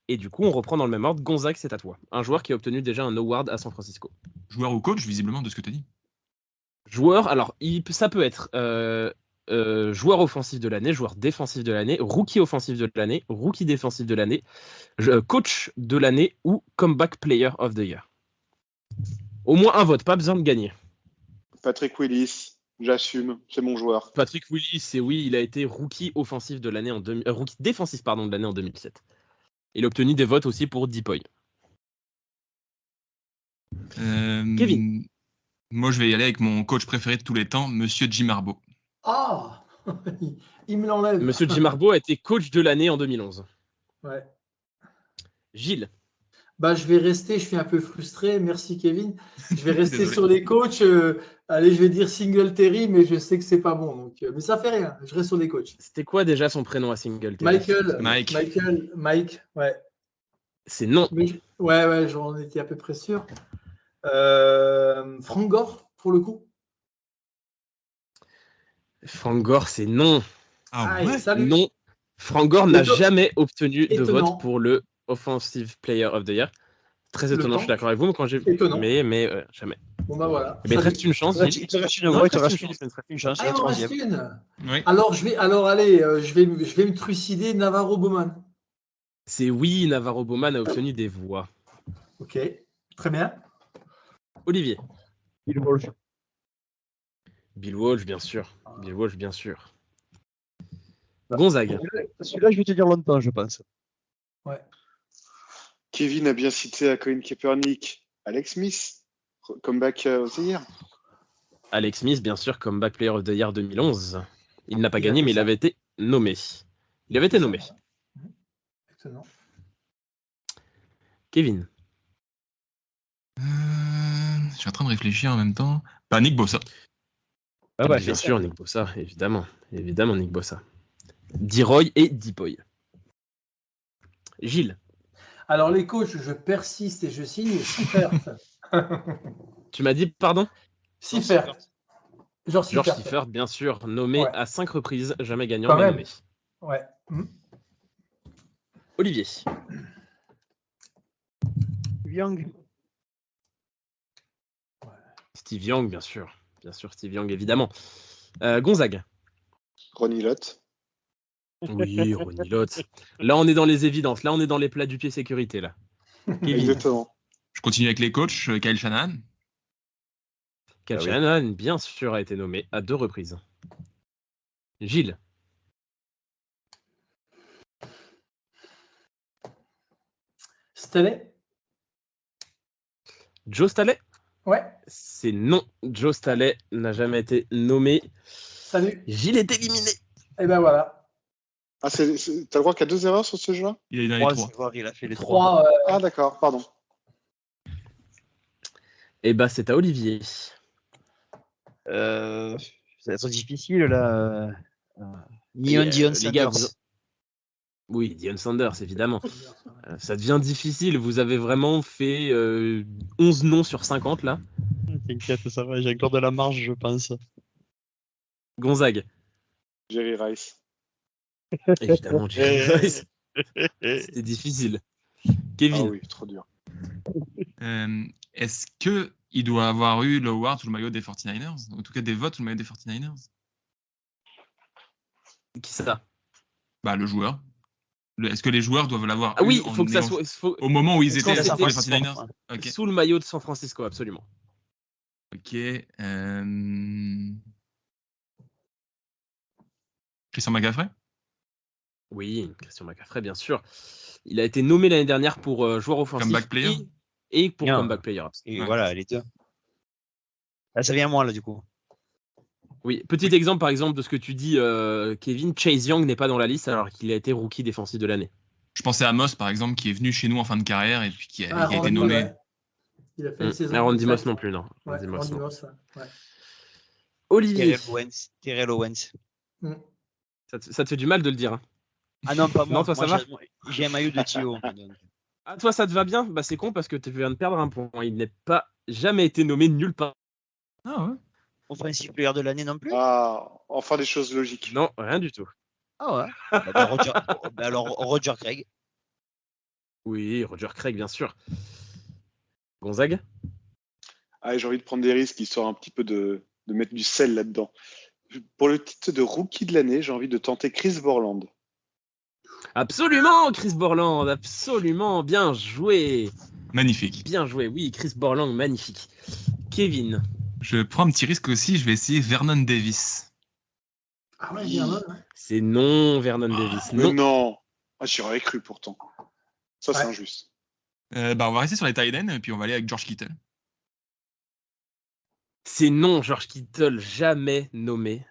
[SPEAKER 4] Et du coup, on reprend dans le même ordre. Gonzague, c'est à toi. Un joueur qui a obtenu déjà un award à San Francisco.
[SPEAKER 7] Joueur ou coach, visiblement, de ce que tu as dit.
[SPEAKER 4] Joueur, alors ça peut être joueur offensif de l'année, joueur défensif de l'année, rookie offensif de l'année, rookie défensif de l'année, coach de l'année ou comeback player of the year. Au moins un vote, pas besoin de gagner.
[SPEAKER 6] Patrick Willis, j'assume, c'est mon joueur.
[SPEAKER 4] Patrick Willis, c'est oui, il a été rookie offensif de l'année rookie défensif de l'année en 2007. Il a obtenu des votes aussi pour Deepoy. Kevin.
[SPEAKER 7] Moi, je vais y aller avec mon coach préféré de tous les temps, Monsieur Jim Harbaugh.
[SPEAKER 5] Ah il me l'enlève.
[SPEAKER 4] Monsieur Jim Harbaugh a été coach de l'année en 2011.
[SPEAKER 5] Ouais.
[SPEAKER 4] Gilles.
[SPEAKER 5] je vais rester, je suis un peu frustré. Merci Kevin. Je vais rester
[SPEAKER 7] Désolé.
[SPEAKER 5] sur les coachs. Allez, je vais dire Singletary, mais je sais que c'est pas bon. Donc, mais ça fait rien. Je reste sur les coachs.
[SPEAKER 4] C'était quoi déjà son prénom à Singletary?
[SPEAKER 7] Mike.
[SPEAKER 5] Ouais.
[SPEAKER 4] C'est non.
[SPEAKER 5] Mais, ouais, j'en étais à peu près sûr. Frank Gore, pour le coup.
[SPEAKER 4] Frank Gore, c'est non.
[SPEAKER 7] Ah
[SPEAKER 5] Aïe,
[SPEAKER 7] ouais.
[SPEAKER 5] salut.
[SPEAKER 4] Non. Frank Gore n'a
[SPEAKER 5] Éton-
[SPEAKER 4] jamais obtenu de
[SPEAKER 5] Étonnant.
[SPEAKER 4] vote pour le Offensive Player of the Year. Très
[SPEAKER 5] Le
[SPEAKER 4] étonnant,
[SPEAKER 5] temps.
[SPEAKER 4] je suis d'accord avec vous, mais quand j'ai
[SPEAKER 5] Étonnant.
[SPEAKER 4] mais jamais.
[SPEAKER 5] Bon, bah voilà.
[SPEAKER 4] Eh ben, il te reste une chance.
[SPEAKER 3] Il
[SPEAKER 4] Gilles.
[SPEAKER 3] te reste une
[SPEAKER 4] Non,
[SPEAKER 3] voix,
[SPEAKER 4] il te reste
[SPEAKER 3] une chance, c'est
[SPEAKER 5] Ah,
[SPEAKER 3] la
[SPEAKER 5] il en reste
[SPEAKER 3] troisième.
[SPEAKER 5] une.
[SPEAKER 7] Oui.
[SPEAKER 5] Alors, allez, je vais me trucider Navarro Bowman.
[SPEAKER 4] C'est oui, Navarro Bowman a obtenu des voix.
[SPEAKER 5] Ok, très bien.
[SPEAKER 4] Olivier.
[SPEAKER 3] Bill Walsh.
[SPEAKER 4] Bill Walsh, bien sûr. Bill Walsh, bien sûr. Gonzague.
[SPEAKER 3] Celui-là, je vais te dire longtemps, je pense.
[SPEAKER 6] Kevin a bien cité à Colin Kaepernick, Alex Smith, comeback of the year.
[SPEAKER 4] Alex Smith, bien sûr, comeback player of the year 2011. Il n'a pas
[SPEAKER 5] Il
[SPEAKER 4] gagné,
[SPEAKER 5] a fait
[SPEAKER 4] mais il
[SPEAKER 5] ça.
[SPEAKER 4] avait été nommé. Il avait été nommé.
[SPEAKER 5] Excellent.
[SPEAKER 4] Kevin.
[SPEAKER 7] Je suis en train de réfléchir en même temps. Bah, Nick Bosa.
[SPEAKER 3] Ah ouais,
[SPEAKER 4] bien sûr, Nick Bosa, évidemment. Évidemment, Nick Bosa. D-Roy et D-Boy. Gilles.
[SPEAKER 5] Alors, les coachs, je persiste et je signe Seifert.
[SPEAKER 4] Tu m'as dit, pardon?
[SPEAKER 5] Seifert. George
[SPEAKER 4] George
[SPEAKER 5] Seifert.
[SPEAKER 4] Seifert, bien sûr, nommé
[SPEAKER 5] Ouais.
[SPEAKER 4] à 5 reprises, jamais gagnant,
[SPEAKER 5] Quand
[SPEAKER 4] mais
[SPEAKER 5] même.
[SPEAKER 4] nommé.
[SPEAKER 5] Ouais.
[SPEAKER 4] Olivier.
[SPEAKER 3] Young.
[SPEAKER 4] Steve Young, bien sûr. Bien sûr, Steve Young, évidemment. Gonzague.
[SPEAKER 6] Ronnie Lott.
[SPEAKER 4] Oui, Ronnie Lott. Là, on est dans les évidences. Là, on est dans les plats du pied sécurité. Là. Kevin.
[SPEAKER 6] Exactement.
[SPEAKER 7] Je continue avec les coachs. Kyle Shanahan.
[SPEAKER 4] Kyle
[SPEAKER 3] Ah oui.
[SPEAKER 4] Shanahan, bien sûr, a été nommé à 2 reprises. Gilles.
[SPEAKER 5] Staley.
[SPEAKER 4] Joe Staley.
[SPEAKER 5] Ouais.
[SPEAKER 4] C'est non. Joe Staley n'a jamais été nommé.
[SPEAKER 5] Salut.
[SPEAKER 4] Gilles est éliminé.
[SPEAKER 5] Et ben voilà.
[SPEAKER 6] Ah, t'as le droit qu'à 2 erreurs sur ce jeu-là?
[SPEAKER 7] Il est dans les 3.
[SPEAKER 3] C'est voir, il a fait les 3.
[SPEAKER 5] 3.
[SPEAKER 6] Ah, d'accord, pardon.
[SPEAKER 4] Eh ben, c'est à Olivier.
[SPEAKER 3] Ça va être difficile là.
[SPEAKER 4] Et,
[SPEAKER 3] Dion
[SPEAKER 4] les gars,
[SPEAKER 3] Sanders.
[SPEAKER 4] Oui, Deion Sanders, évidemment. Ça devient difficile. Vous avez vraiment fait 11 noms sur 50, là.
[SPEAKER 3] T'inquiète, ça va, j'ai encore de la marge, je pense.
[SPEAKER 4] Gonzague.
[SPEAKER 6] Jerry Rice.
[SPEAKER 4] Évidemment, Jerry Rice. C'était difficile. Kevin.
[SPEAKER 6] Ah oui, trop dur.
[SPEAKER 7] Est-ce qu'il doit avoir eu le award sous le maillot des 49ers? En tout cas, des votes sous le maillot des 49ers?
[SPEAKER 4] Qui ça?
[SPEAKER 7] Bah, le joueur. Est-ce que les joueurs doivent l'avoir
[SPEAKER 4] Ah oui,
[SPEAKER 7] eu
[SPEAKER 4] il faut que ça soit
[SPEAKER 7] au moment où ils
[SPEAKER 4] Quand
[SPEAKER 7] étaient
[SPEAKER 4] c'était
[SPEAKER 7] pour les 49ers? Ok.
[SPEAKER 4] sous le maillot de San Francisco, absolument.
[SPEAKER 7] Ok. Christian McCaffrey?
[SPEAKER 4] Oui, Christian McCaffrey, bien sûr. Il a été nommé l'année dernière pour joueur offensif
[SPEAKER 7] Comeback player.
[SPEAKER 4] et pour
[SPEAKER 3] Bien.
[SPEAKER 4] comeback player.
[SPEAKER 3] Et
[SPEAKER 7] Ouais.
[SPEAKER 3] voilà, les deux. Là, ça vient à moi, là, du coup.
[SPEAKER 4] Oui, petit exemple par exemple de ce que tu dis, Kevin. Chase Young n'est pas dans la liste alors qu'il a été rookie défensif de l'année.
[SPEAKER 7] Je pensais à Moss, par exemple, qui est venu chez nous en fin de carrière et puis qui a été
[SPEAKER 5] Randy,
[SPEAKER 7] nommé.
[SPEAKER 5] ouais. Il a fait une saison.
[SPEAKER 4] Randy Moss non plus, non.
[SPEAKER 5] Ouais,
[SPEAKER 4] Randy Moss,
[SPEAKER 5] Randy
[SPEAKER 4] non.
[SPEAKER 5] Moss, ouais.
[SPEAKER 4] Olivier,
[SPEAKER 3] Terrell Owens.
[SPEAKER 4] ça te fait du mal de le dire. Hein.
[SPEAKER 3] Ah non, pas moi.
[SPEAKER 4] Non, toi, ça
[SPEAKER 3] Moi,
[SPEAKER 4] va
[SPEAKER 3] j'ai un maillot de Thio.
[SPEAKER 4] Ah, toi, ça te va bien? Bah, c'est con parce que tu viens de perdre un point. Il n'est pas jamais été nommé nulle part.
[SPEAKER 7] Ah ouais.
[SPEAKER 3] Offensive player de l'année non plus?
[SPEAKER 6] Ah, enfin des choses logiques.
[SPEAKER 4] Non, rien du tout.
[SPEAKER 3] Ah ouais. Alors, Roger Craig.
[SPEAKER 4] Oui, Roger Craig, bien sûr. Gonzague?
[SPEAKER 6] Ah, j'ai envie de prendre des risques, histoire un petit peu de mettre du sel là-dedans. Pour le titre de rookie de l'année, j'ai envie de tenter Chris Borland.
[SPEAKER 4] Absolument, Chris Borland, absolument, bien joué.
[SPEAKER 7] Magnifique.
[SPEAKER 4] Bien joué, oui, Chris Borland, magnifique. Kevin?
[SPEAKER 7] Je prends un petit risque aussi, je vais essayer Vernon Davis.
[SPEAKER 5] Ah ouais, bien là.
[SPEAKER 4] C'est non, Vernon Davis.
[SPEAKER 6] Mais
[SPEAKER 4] Non.
[SPEAKER 6] non, ah, j'y aurais cru pourtant. Ça, c'est
[SPEAKER 5] Ouais.
[SPEAKER 6] injuste.
[SPEAKER 7] Bah, on va rester sur les tight ends et puis on va aller avec George Kittle.
[SPEAKER 4] C'est non, George Kittle, jamais nommé.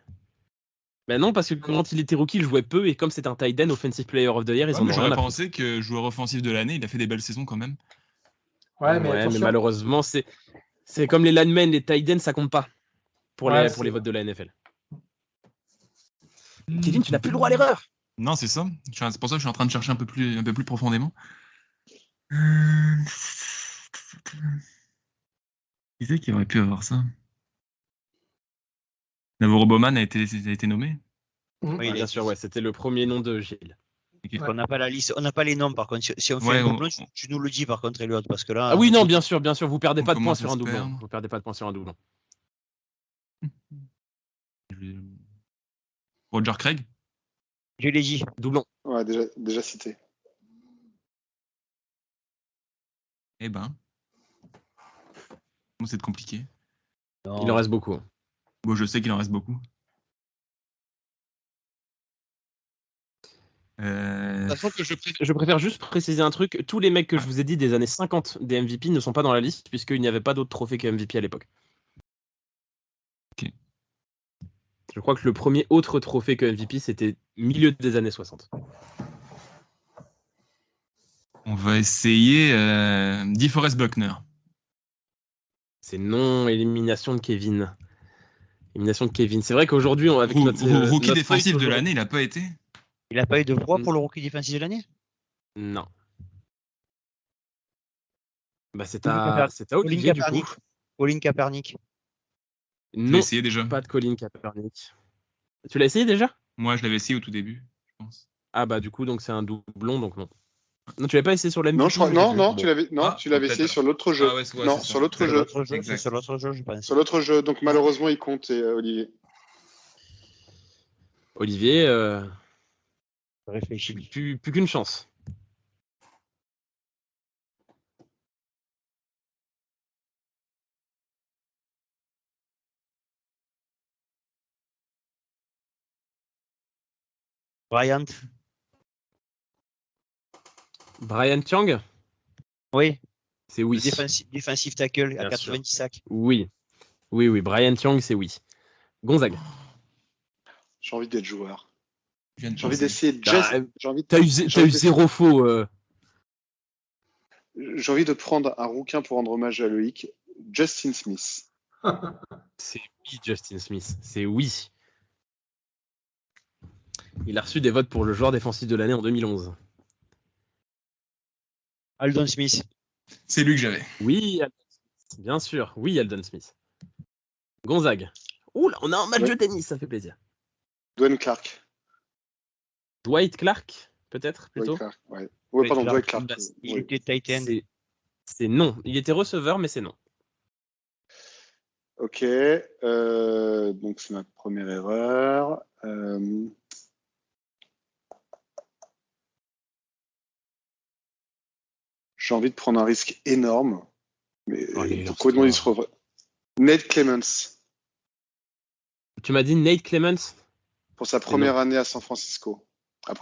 [SPEAKER 4] Ben non, parce que quand il était rookie, il jouait peu et comme c'est un tight end, Offensive Player of the Year, ils
[SPEAKER 7] Ouais,
[SPEAKER 4] en
[SPEAKER 7] mais
[SPEAKER 4] ont
[SPEAKER 7] j'aurais
[SPEAKER 4] rien à foutre.
[SPEAKER 7] pensé que joueur offensif de l'année, il a fait des belles saisons quand même.
[SPEAKER 5] Ouais, mais
[SPEAKER 4] mais
[SPEAKER 5] attention.
[SPEAKER 4] malheureusement, c'est comme les linemen, les tight ends, ça compte pas pour
[SPEAKER 5] Ouais,
[SPEAKER 4] les votes de la NFL. Kevin, tu n'as plus le droit à l'erreur.
[SPEAKER 7] Non, c'est ça. C'est pour ça que je suis en train de chercher un peu plus profondément. Qui c'est qui aurait pu avoir ça? Navarro Bowman a été nommé.
[SPEAKER 3] Oui,
[SPEAKER 4] Bien sûr, ouais, c'était le premier nom de Gilles.
[SPEAKER 7] Ok.
[SPEAKER 3] On n'a pas la liste, on n'a pas les noms par contre. Si on fait
[SPEAKER 7] Ouais,
[SPEAKER 3] un doublon,
[SPEAKER 7] on-
[SPEAKER 3] tu nous le dis par contre, Elliot, parce que là.
[SPEAKER 4] Ah oui, non, bien sûr, vous perdez
[SPEAKER 7] on
[SPEAKER 4] pas de points
[SPEAKER 7] commence
[SPEAKER 4] sur
[SPEAKER 7] à
[SPEAKER 4] un
[SPEAKER 7] se
[SPEAKER 4] doublon.
[SPEAKER 7] perdre.
[SPEAKER 4] Vous perdez pas de points sur un doublon.
[SPEAKER 7] Roger Craig.
[SPEAKER 3] Je l'ai dit.
[SPEAKER 4] Doublon.
[SPEAKER 6] Ouais, déjà cité.
[SPEAKER 7] Eh ben. Bon, c'est compliqué.
[SPEAKER 3] Non.
[SPEAKER 4] Il en reste beaucoup.
[SPEAKER 7] Bon, je sais qu'il en reste beaucoup.
[SPEAKER 4] Je préfère juste préciser un truc. Tous les mecs que je vous ai dit des années 50 des MVP ne sont pas dans la liste puisqu'il n'y avait pas d'autres trophées que MVP à l'époque.
[SPEAKER 7] Ok.
[SPEAKER 4] Je crois que le premier autre trophée que MVP, c'était milieu des années 60.
[SPEAKER 7] On va essayer DeForest Buckner.
[SPEAKER 4] C'est non, élimination de Kevin. Élimination de Kevin. C'est vrai qu'aujourd'hui, avec notre
[SPEAKER 7] Rookie
[SPEAKER 4] notre
[SPEAKER 7] défensif
[SPEAKER 4] feuille
[SPEAKER 7] de l'année, il n'a pas été.
[SPEAKER 3] Il n'a pas eu de voix pour le rookie défensif de l'année?
[SPEAKER 4] Non. Bah, c'est
[SPEAKER 3] Colin
[SPEAKER 4] à Olivier, du coup.
[SPEAKER 3] Colin Kaepernick.
[SPEAKER 7] Je l'ai
[SPEAKER 4] Non,
[SPEAKER 7] essayé déjà.
[SPEAKER 4] pas de Colin Kaepernick. Tu l'as essayé déjà?
[SPEAKER 7] Moi, je l'avais essayé au tout début, je pense.
[SPEAKER 4] Ah bah du coup, donc c'est un doublon, donc non. Non, tu l'avais pas essayé sur l'MVP?
[SPEAKER 6] Non, je crois, non,
[SPEAKER 4] Bon.
[SPEAKER 6] tu l'avais essayé
[SPEAKER 7] peut-être.
[SPEAKER 6] sur l'autre jeu.
[SPEAKER 7] Ah ouais, c'est
[SPEAKER 6] non,
[SPEAKER 7] ça.
[SPEAKER 6] sur l'autre
[SPEAKER 7] C'est
[SPEAKER 6] jeu.
[SPEAKER 7] Exact.
[SPEAKER 3] C'est sur l'autre jeu, je pense.
[SPEAKER 6] Sur l'autre jeu. Donc malheureusement, il compte, Olivier.
[SPEAKER 4] Olivier,
[SPEAKER 3] Réfléchis.
[SPEAKER 4] plus qu'une chance.
[SPEAKER 3] Bryant.
[SPEAKER 4] Brian Chang?
[SPEAKER 3] Oui.
[SPEAKER 4] C'est oui.
[SPEAKER 3] Défensif tackle à
[SPEAKER 4] Bien
[SPEAKER 3] 90 sacs.
[SPEAKER 4] Oui. Brian Chang, c'est oui. Gonzague.
[SPEAKER 6] J'ai envie d'être joueur.
[SPEAKER 7] Je viens de
[SPEAKER 6] J'ai envie
[SPEAKER 7] penser.
[SPEAKER 6] d'essayer
[SPEAKER 4] T'as eu zéro faux.
[SPEAKER 6] J'ai envie de prendre un rouquin pour rendre hommage à Loïc. Justin Smith.
[SPEAKER 4] C'est oui, Justin Smith. C'est oui. Il a reçu des votes pour le joueur défensif de l'année en 2011.
[SPEAKER 3] Aldon Smith.
[SPEAKER 7] C'est lui que j'avais.
[SPEAKER 4] Oui, Aldon Smith. Bien sûr. Oui, Aldon Smith. Gonzague. Ouh là, on a un match de tennis, ça fait plaisir.
[SPEAKER 6] Dwayne Clark.
[SPEAKER 4] Dwight Clark, peut-être, plutôt.
[SPEAKER 6] Dwight Clark, ouais. Ouais, pardon, Dwight Clark.
[SPEAKER 3] Il
[SPEAKER 6] Oui.
[SPEAKER 3] était tight end.
[SPEAKER 4] C'est non. Il était receveur, mais c'est non.
[SPEAKER 6] Ok. Donc c'est ma première erreur. J'ai envie de prendre un risque énorme. Mais
[SPEAKER 4] Allez,
[SPEAKER 6] complètement
[SPEAKER 4] lance-toi.
[SPEAKER 6] Nate Clements.
[SPEAKER 4] Tu m'as dit Nate Clements?
[SPEAKER 6] Pour sa première année à San Francisco.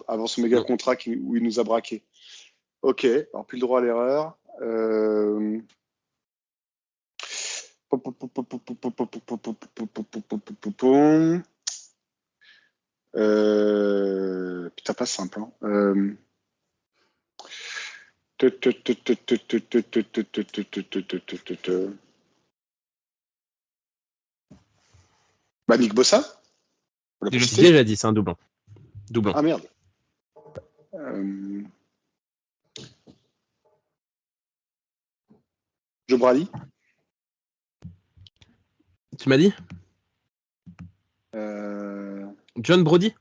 [SPEAKER 6] Avant son méga contrat où il nous a braqué. Ok. Alors plus le droit à l'erreur. Putain, pas simple. Hein. Bah, Nick Bossa.
[SPEAKER 7] Déjà,
[SPEAKER 4] J'ai déjà dit, c'est un doublon.
[SPEAKER 6] Ah merde. Joe Brady.
[SPEAKER 4] Tu m'as dit John Brody?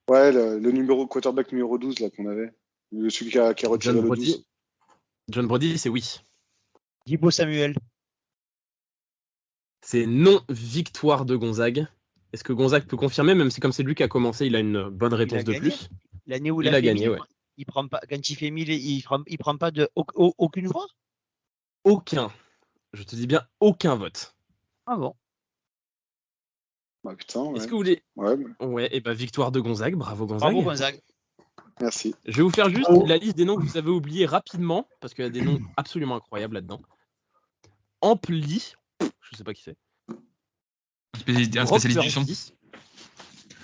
[SPEAKER 6] Ouais, le quarterback numéro 12 là, qu'on avait. Celui qui a retiré
[SPEAKER 4] John
[SPEAKER 6] le
[SPEAKER 4] Brody.
[SPEAKER 6] 12.
[SPEAKER 4] John Brody, c'est oui.
[SPEAKER 3] Deebo Samuel.
[SPEAKER 4] C'est non, victoire de Gonzague. Est-ce que Gonzague peut confirmer, même si comme c'est lui qui a commencé, il a une bonne réponse de
[SPEAKER 3] gagné.
[SPEAKER 4] plus?
[SPEAKER 3] L'année où
[SPEAKER 4] il a gagné, ouais.
[SPEAKER 3] Il prend pas, quand il fait 1000, il prend pas de aucune voix?
[SPEAKER 4] Aucun. Je te dis bien aucun vote.
[SPEAKER 3] Ah bon?
[SPEAKER 6] Bah putain. Ouais.
[SPEAKER 4] Est-ce que vous voulez...
[SPEAKER 6] Ouais.
[SPEAKER 4] Ouais, et bah victoire de Gonzague. Bravo Gonzague.
[SPEAKER 3] Bravo Gonzague.
[SPEAKER 6] Merci.
[SPEAKER 4] Je vais vous faire juste la liste des noms que vous avez oubliés rapidement, parce qu'il y a des noms absolument incroyables là-dedans. Ampli, je sais pas qui c'est.
[SPEAKER 7] Un spécialiste du son.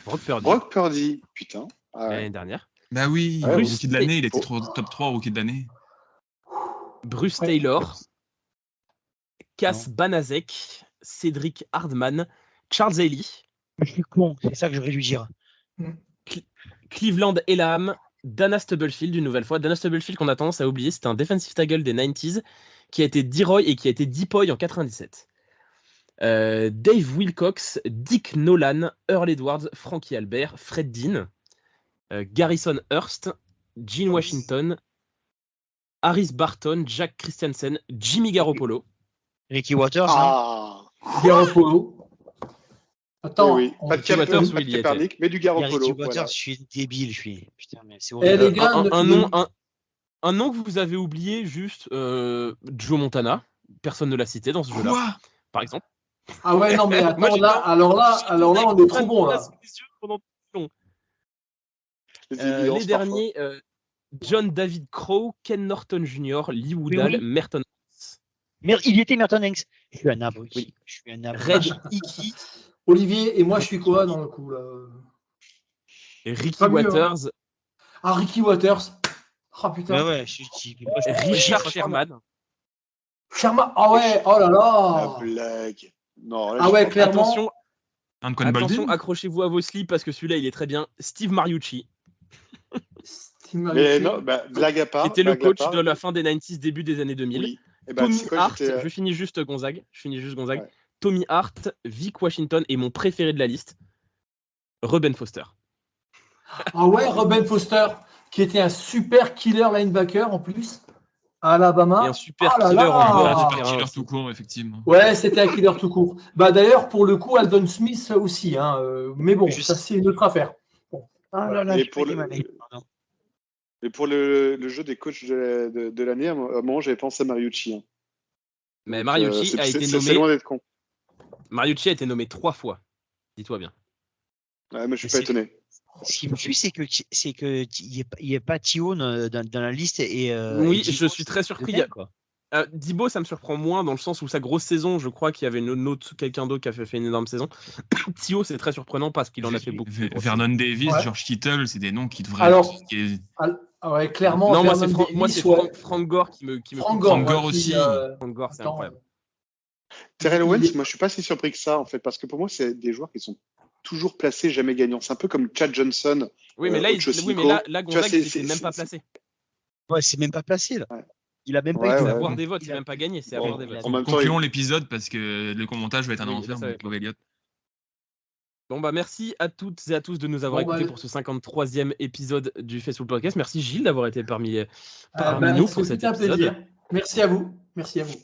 [SPEAKER 4] Brock Purdy,
[SPEAKER 6] Brock Purdy. Putain. Ah ouais.
[SPEAKER 4] l'année dernière.
[SPEAKER 7] Bah oui,
[SPEAKER 6] Ouais,
[SPEAKER 7] rookie de l'année, il était top 3 rookie de l'année.
[SPEAKER 4] Bruce
[SPEAKER 5] Ouais.
[SPEAKER 4] Taylor, Cass Banaszek, Cédric Hardman, Charles Haley,
[SPEAKER 3] Je suis con, c'est ça que j'aurais dû dire.
[SPEAKER 4] Cleveland Elam, Dana Stubblefield une nouvelle fois. Dana Stubblefield qu'on a tendance à oublier, c'était un defensive tackle des 90s qui a été D-Roy et qui a été Depoy en 97. Dave Wilcox, Dick Nolan, Earl Edwards, Frankie Albert, Fred Dean, Garrison Hurst, Gene Washington, Harris Barton, Jack Christensen, Jimmy Garoppolo.
[SPEAKER 3] Ricky Waters, hein.
[SPEAKER 6] Ah,
[SPEAKER 5] Garoppolo. Attends,
[SPEAKER 6] oui. Pas de
[SPEAKER 4] Ricky Waters,
[SPEAKER 6] Kaepernick,
[SPEAKER 4] oui, il y était.
[SPEAKER 6] Kaepernick, mais du
[SPEAKER 3] Il y a
[SPEAKER 6] Garoppolo.
[SPEAKER 3] Ricky Waters,
[SPEAKER 6] Voilà.
[SPEAKER 3] je suis débile, je suis. Putain, mais c'est
[SPEAKER 5] Eh,
[SPEAKER 3] horrible.
[SPEAKER 5] les gars,
[SPEAKER 4] Un nom que vous avez oublié, juste Joe Montana. Personne ne l'a cité dans ce jeu-là,
[SPEAKER 7] Quoi?
[SPEAKER 4] par exemple.
[SPEAKER 5] Ah ouais, non, mais attends,
[SPEAKER 4] Moi, j'ai
[SPEAKER 5] là,
[SPEAKER 4] pas-
[SPEAKER 5] alors là, on est trop bon, là.
[SPEAKER 6] Les évidences,
[SPEAKER 4] Les derniers, John David Crow, Ken Norton Jr., Lee Woodall,
[SPEAKER 3] oui.
[SPEAKER 4] Merton
[SPEAKER 3] Il y était Merton Hanks. Je suis un abruti.
[SPEAKER 4] Oui.
[SPEAKER 3] Je suis un abruti.
[SPEAKER 4] Red Hickey,
[SPEAKER 5] Olivier, et moi, je suis quoi dans le coup, là?
[SPEAKER 4] Ricky
[SPEAKER 5] Pas mieux, hein.
[SPEAKER 4] Waters,
[SPEAKER 5] Ah, Ricky Waters. Ah, putain.
[SPEAKER 3] Ouais,
[SPEAKER 4] Richard Sherman.
[SPEAKER 5] Sherman. Ah ouais, oh là
[SPEAKER 6] La
[SPEAKER 5] là.
[SPEAKER 6] blague. Non, là,
[SPEAKER 5] Ah
[SPEAKER 6] je
[SPEAKER 5] ouais,
[SPEAKER 6] crois
[SPEAKER 5] clairement.
[SPEAKER 4] Attention,
[SPEAKER 7] Anquan
[SPEAKER 4] attention,
[SPEAKER 7] Boldin?
[SPEAKER 4] accrochez-vous à vos slips parce que celui-là, il est très bien. Steve Mariucci,
[SPEAKER 5] Steve
[SPEAKER 6] pas. Mais
[SPEAKER 5] Mariucci.
[SPEAKER 6] non, bah, blague à part.
[SPEAKER 4] qui était le
[SPEAKER 6] blague à
[SPEAKER 4] coach
[SPEAKER 6] part,
[SPEAKER 4] de la fin des 90s, début des années 2000.
[SPEAKER 6] Oui. Et ben,
[SPEAKER 4] Tommy
[SPEAKER 6] c'est quoi,
[SPEAKER 4] Hart,
[SPEAKER 6] j'étais,
[SPEAKER 4] je finis juste Gonzague.
[SPEAKER 6] Ouais.
[SPEAKER 4] Tommy Hart, Vic Washington et mon préféré de la liste, Reuben Foster.
[SPEAKER 5] Ah ouais, Reuben Foster, qui était un super killer linebacker en plus, à Alabama.
[SPEAKER 4] Et un super
[SPEAKER 5] Ah là
[SPEAKER 4] killer
[SPEAKER 5] là.
[SPEAKER 4] en dehors
[SPEAKER 7] Ah,
[SPEAKER 4] du
[SPEAKER 7] super
[SPEAKER 4] terrain
[SPEAKER 7] killer
[SPEAKER 4] aussi.
[SPEAKER 7] tout court, effectivement.
[SPEAKER 5] Ouais, c'était un killer tout court. Bah d'ailleurs, pour le coup, Aldon Smith aussi, hein. Mais bon,
[SPEAKER 3] Juste.
[SPEAKER 5] ça c'est une autre affaire.
[SPEAKER 3] Ah là là,
[SPEAKER 6] Et
[SPEAKER 3] j'ai
[SPEAKER 6] pour
[SPEAKER 3] pas dit
[SPEAKER 6] le-
[SPEAKER 3] ma ligne, pardon.
[SPEAKER 6] Et pour le jeu des coachs de l'année, à un moment, j'avais pensé à Mariucci. Hein.
[SPEAKER 4] Mais
[SPEAKER 6] Donc,
[SPEAKER 4] Mariucci a été
[SPEAKER 6] c'est
[SPEAKER 4] nommé.
[SPEAKER 6] loin d'être con.
[SPEAKER 4] Mariucci a été nommé 3 fois. Dis-toi bien.
[SPEAKER 6] Ouais, mais je suis
[SPEAKER 3] Mais
[SPEAKER 6] pas
[SPEAKER 3] c'est-
[SPEAKER 6] étonné.
[SPEAKER 3] Ce qui me suit, c'est que il n'y a pas Thio dans la liste et
[SPEAKER 4] Oui,
[SPEAKER 3] et Thibaut,
[SPEAKER 4] je suis très surpris.
[SPEAKER 3] dedans, quoi.
[SPEAKER 4] Dibo, ça me surprend moins dans le sens où sa grosse saison, je crois qu'il y avait quelqu'un d'autre qui a fait une énorme saison. Thio, c'est très surprenant parce qu'il en a fait beaucoup.
[SPEAKER 7] Vernon Davis,
[SPEAKER 5] Ouais.
[SPEAKER 7] George Kittle, c'est des noms qui devraient.
[SPEAKER 5] Alors,
[SPEAKER 7] qui-
[SPEAKER 5] Ah ouais, clairement.
[SPEAKER 4] Non, moi
[SPEAKER 5] Vernon
[SPEAKER 4] c'est
[SPEAKER 5] Davis, ouais.
[SPEAKER 4] Frank Gore qui me.
[SPEAKER 5] Frank
[SPEAKER 4] coupe.
[SPEAKER 5] Gore,
[SPEAKER 7] Frank Gore
[SPEAKER 5] ouais,
[SPEAKER 7] aussi.
[SPEAKER 4] Frank Gore, c'est
[SPEAKER 5] attends,
[SPEAKER 4] incroyable.
[SPEAKER 6] Terrell
[SPEAKER 5] il
[SPEAKER 6] Owens,
[SPEAKER 5] est-
[SPEAKER 6] moi je suis pas si surpris que ça en fait, parce que pour moi c'est des joueurs qui sont toujours placés, jamais gagnants. C'est un peu comme Chad Johnson.
[SPEAKER 4] Oui, mais là,
[SPEAKER 6] Ocho
[SPEAKER 4] oui, mais
[SPEAKER 6] Cinco.
[SPEAKER 4] là
[SPEAKER 6] Tu vois,
[SPEAKER 4] Gonzague, il n'était même pas placé.
[SPEAKER 3] Ouais, c'est même pas placé là.
[SPEAKER 6] Ouais.
[SPEAKER 3] Il a même
[SPEAKER 6] Ouais,
[SPEAKER 3] pas été
[SPEAKER 6] ouais.
[SPEAKER 4] Avoir
[SPEAKER 3] voté.
[SPEAKER 4] des votes,
[SPEAKER 3] Il
[SPEAKER 4] c'est
[SPEAKER 3] a-
[SPEAKER 4] même pas gagné, c'est
[SPEAKER 3] Bon,
[SPEAKER 4] avoir des
[SPEAKER 3] il a-
[SPEAKER 4] votes.
[SPEAKER 6] En même temps,
[SPEAKER 7] Concluons l'épisode parce que le commentage va être un
[SPEAKER 4] Oui,
[SPEAKER 7] enfer,
[SPEAKER 4] ça va
[SPEAKER 7] mon
[SPEAKER 4] être
[SPEAKER 7] pauvre Elliot.
[SPEAKER 4] Bon, bah merci à toutes et à tous de nous avoir
[SPEAKER 5] Bon, bah,
[SPEAKER 4] écoutés pour ce 53e épisode du Facebook Podcast. Merci Gilles d'avoir été parmi
[SPEAKER 5] Bah,
[SPEAKER 4] nous
[SPEAKER 5] c'est
[SPEAKER 4] pour cet
[SPEAKER 5] tout un
[SPEAKER 4] épisode.
[SPEAKER 5] plaisir. Merci à vous. Merci à vous.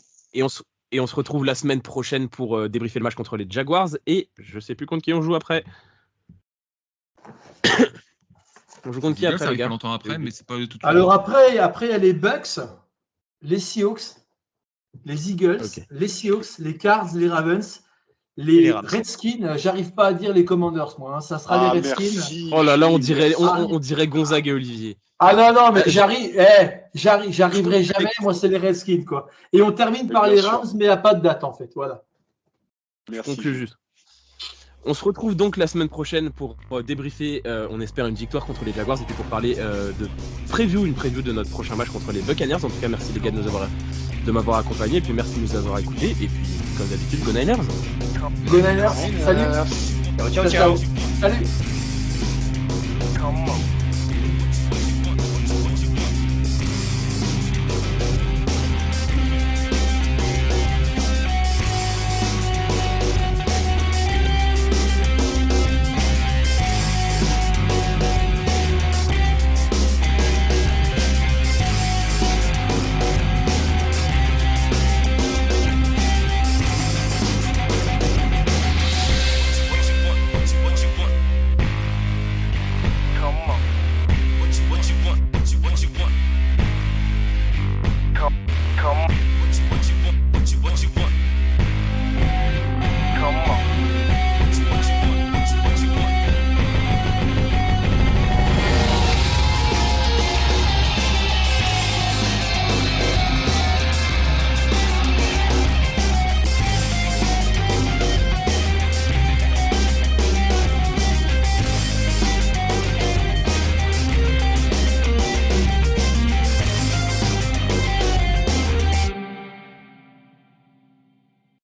[SPEAKER 4] Et on se retrouve la semaine prochaine pour débriefer le match contre les Jaguars. Et je sais plus contre qui on joue après. On joue contre qui
[SPEAKER 7] Eagles,
[SPEAKER 4] après,
[SPEAKER 7] ça
[SPEAKER 4] les
[SPEAKER 7] arrive pas
[SPEAKER 4] gars?
[SPEAKER 7] longtemps après, mais c'est pas tout.
[SPEAKER 5] Alors après, il y a les Bucks, les Seahawks, les Eagles,
[SPEAKER 4] Ok.
[SPEAKER 5] les Seahawks, les Cards, les Ravens, les
[SPEAKER 3] les Rams.
[SPEAKER 5] Redskins. J'arrive pas à dire les Commanders, moi. Hein. Ça sera
[SPEAKER 6] Ah,
[SPEAKER 5] les Redskins.
[SPEAKER 6] merci.
[SPEAKER 4] Oh là là, on dirait
[SPEAKER 5] Ah.
[SPEAKER 4] Gonzague et Olivier.
[SPEAKER 5] Ah non, mais j'arriverai jamais. Moi, c'est les Redskins, quoi. Et on termine
[SPEAKER 6] Mais
[SPEAKER 5] par
[SPEAKER 6] bien
[SPEAKER 5] les
[SPEAKER 6] sûr.
[SPEAKER 5] Rams, mais il n'y a pas de date, en fait. Voilà.
[SPEAKER 6] Merci.
[SPEAKER 4] Conclue juste. On se retrouve donc la semaine prochaine pour débriefer, on espère, une victoire contre les Jaguars et puis pour parler une preview de notre prochain match contre les Buccaneers. En tout cas, merci les gars de m'avoir accompagné et puis merci de nous avoir écoutés. Et puis, comme d'habitude, Go Niners!
[SPEAKER 5] Go Niners. Salut.
[SPEAKER 3] Ciao, ciao, ciao.
[SPEAKER 5] Salut.
[SPEAKER 1] Come on.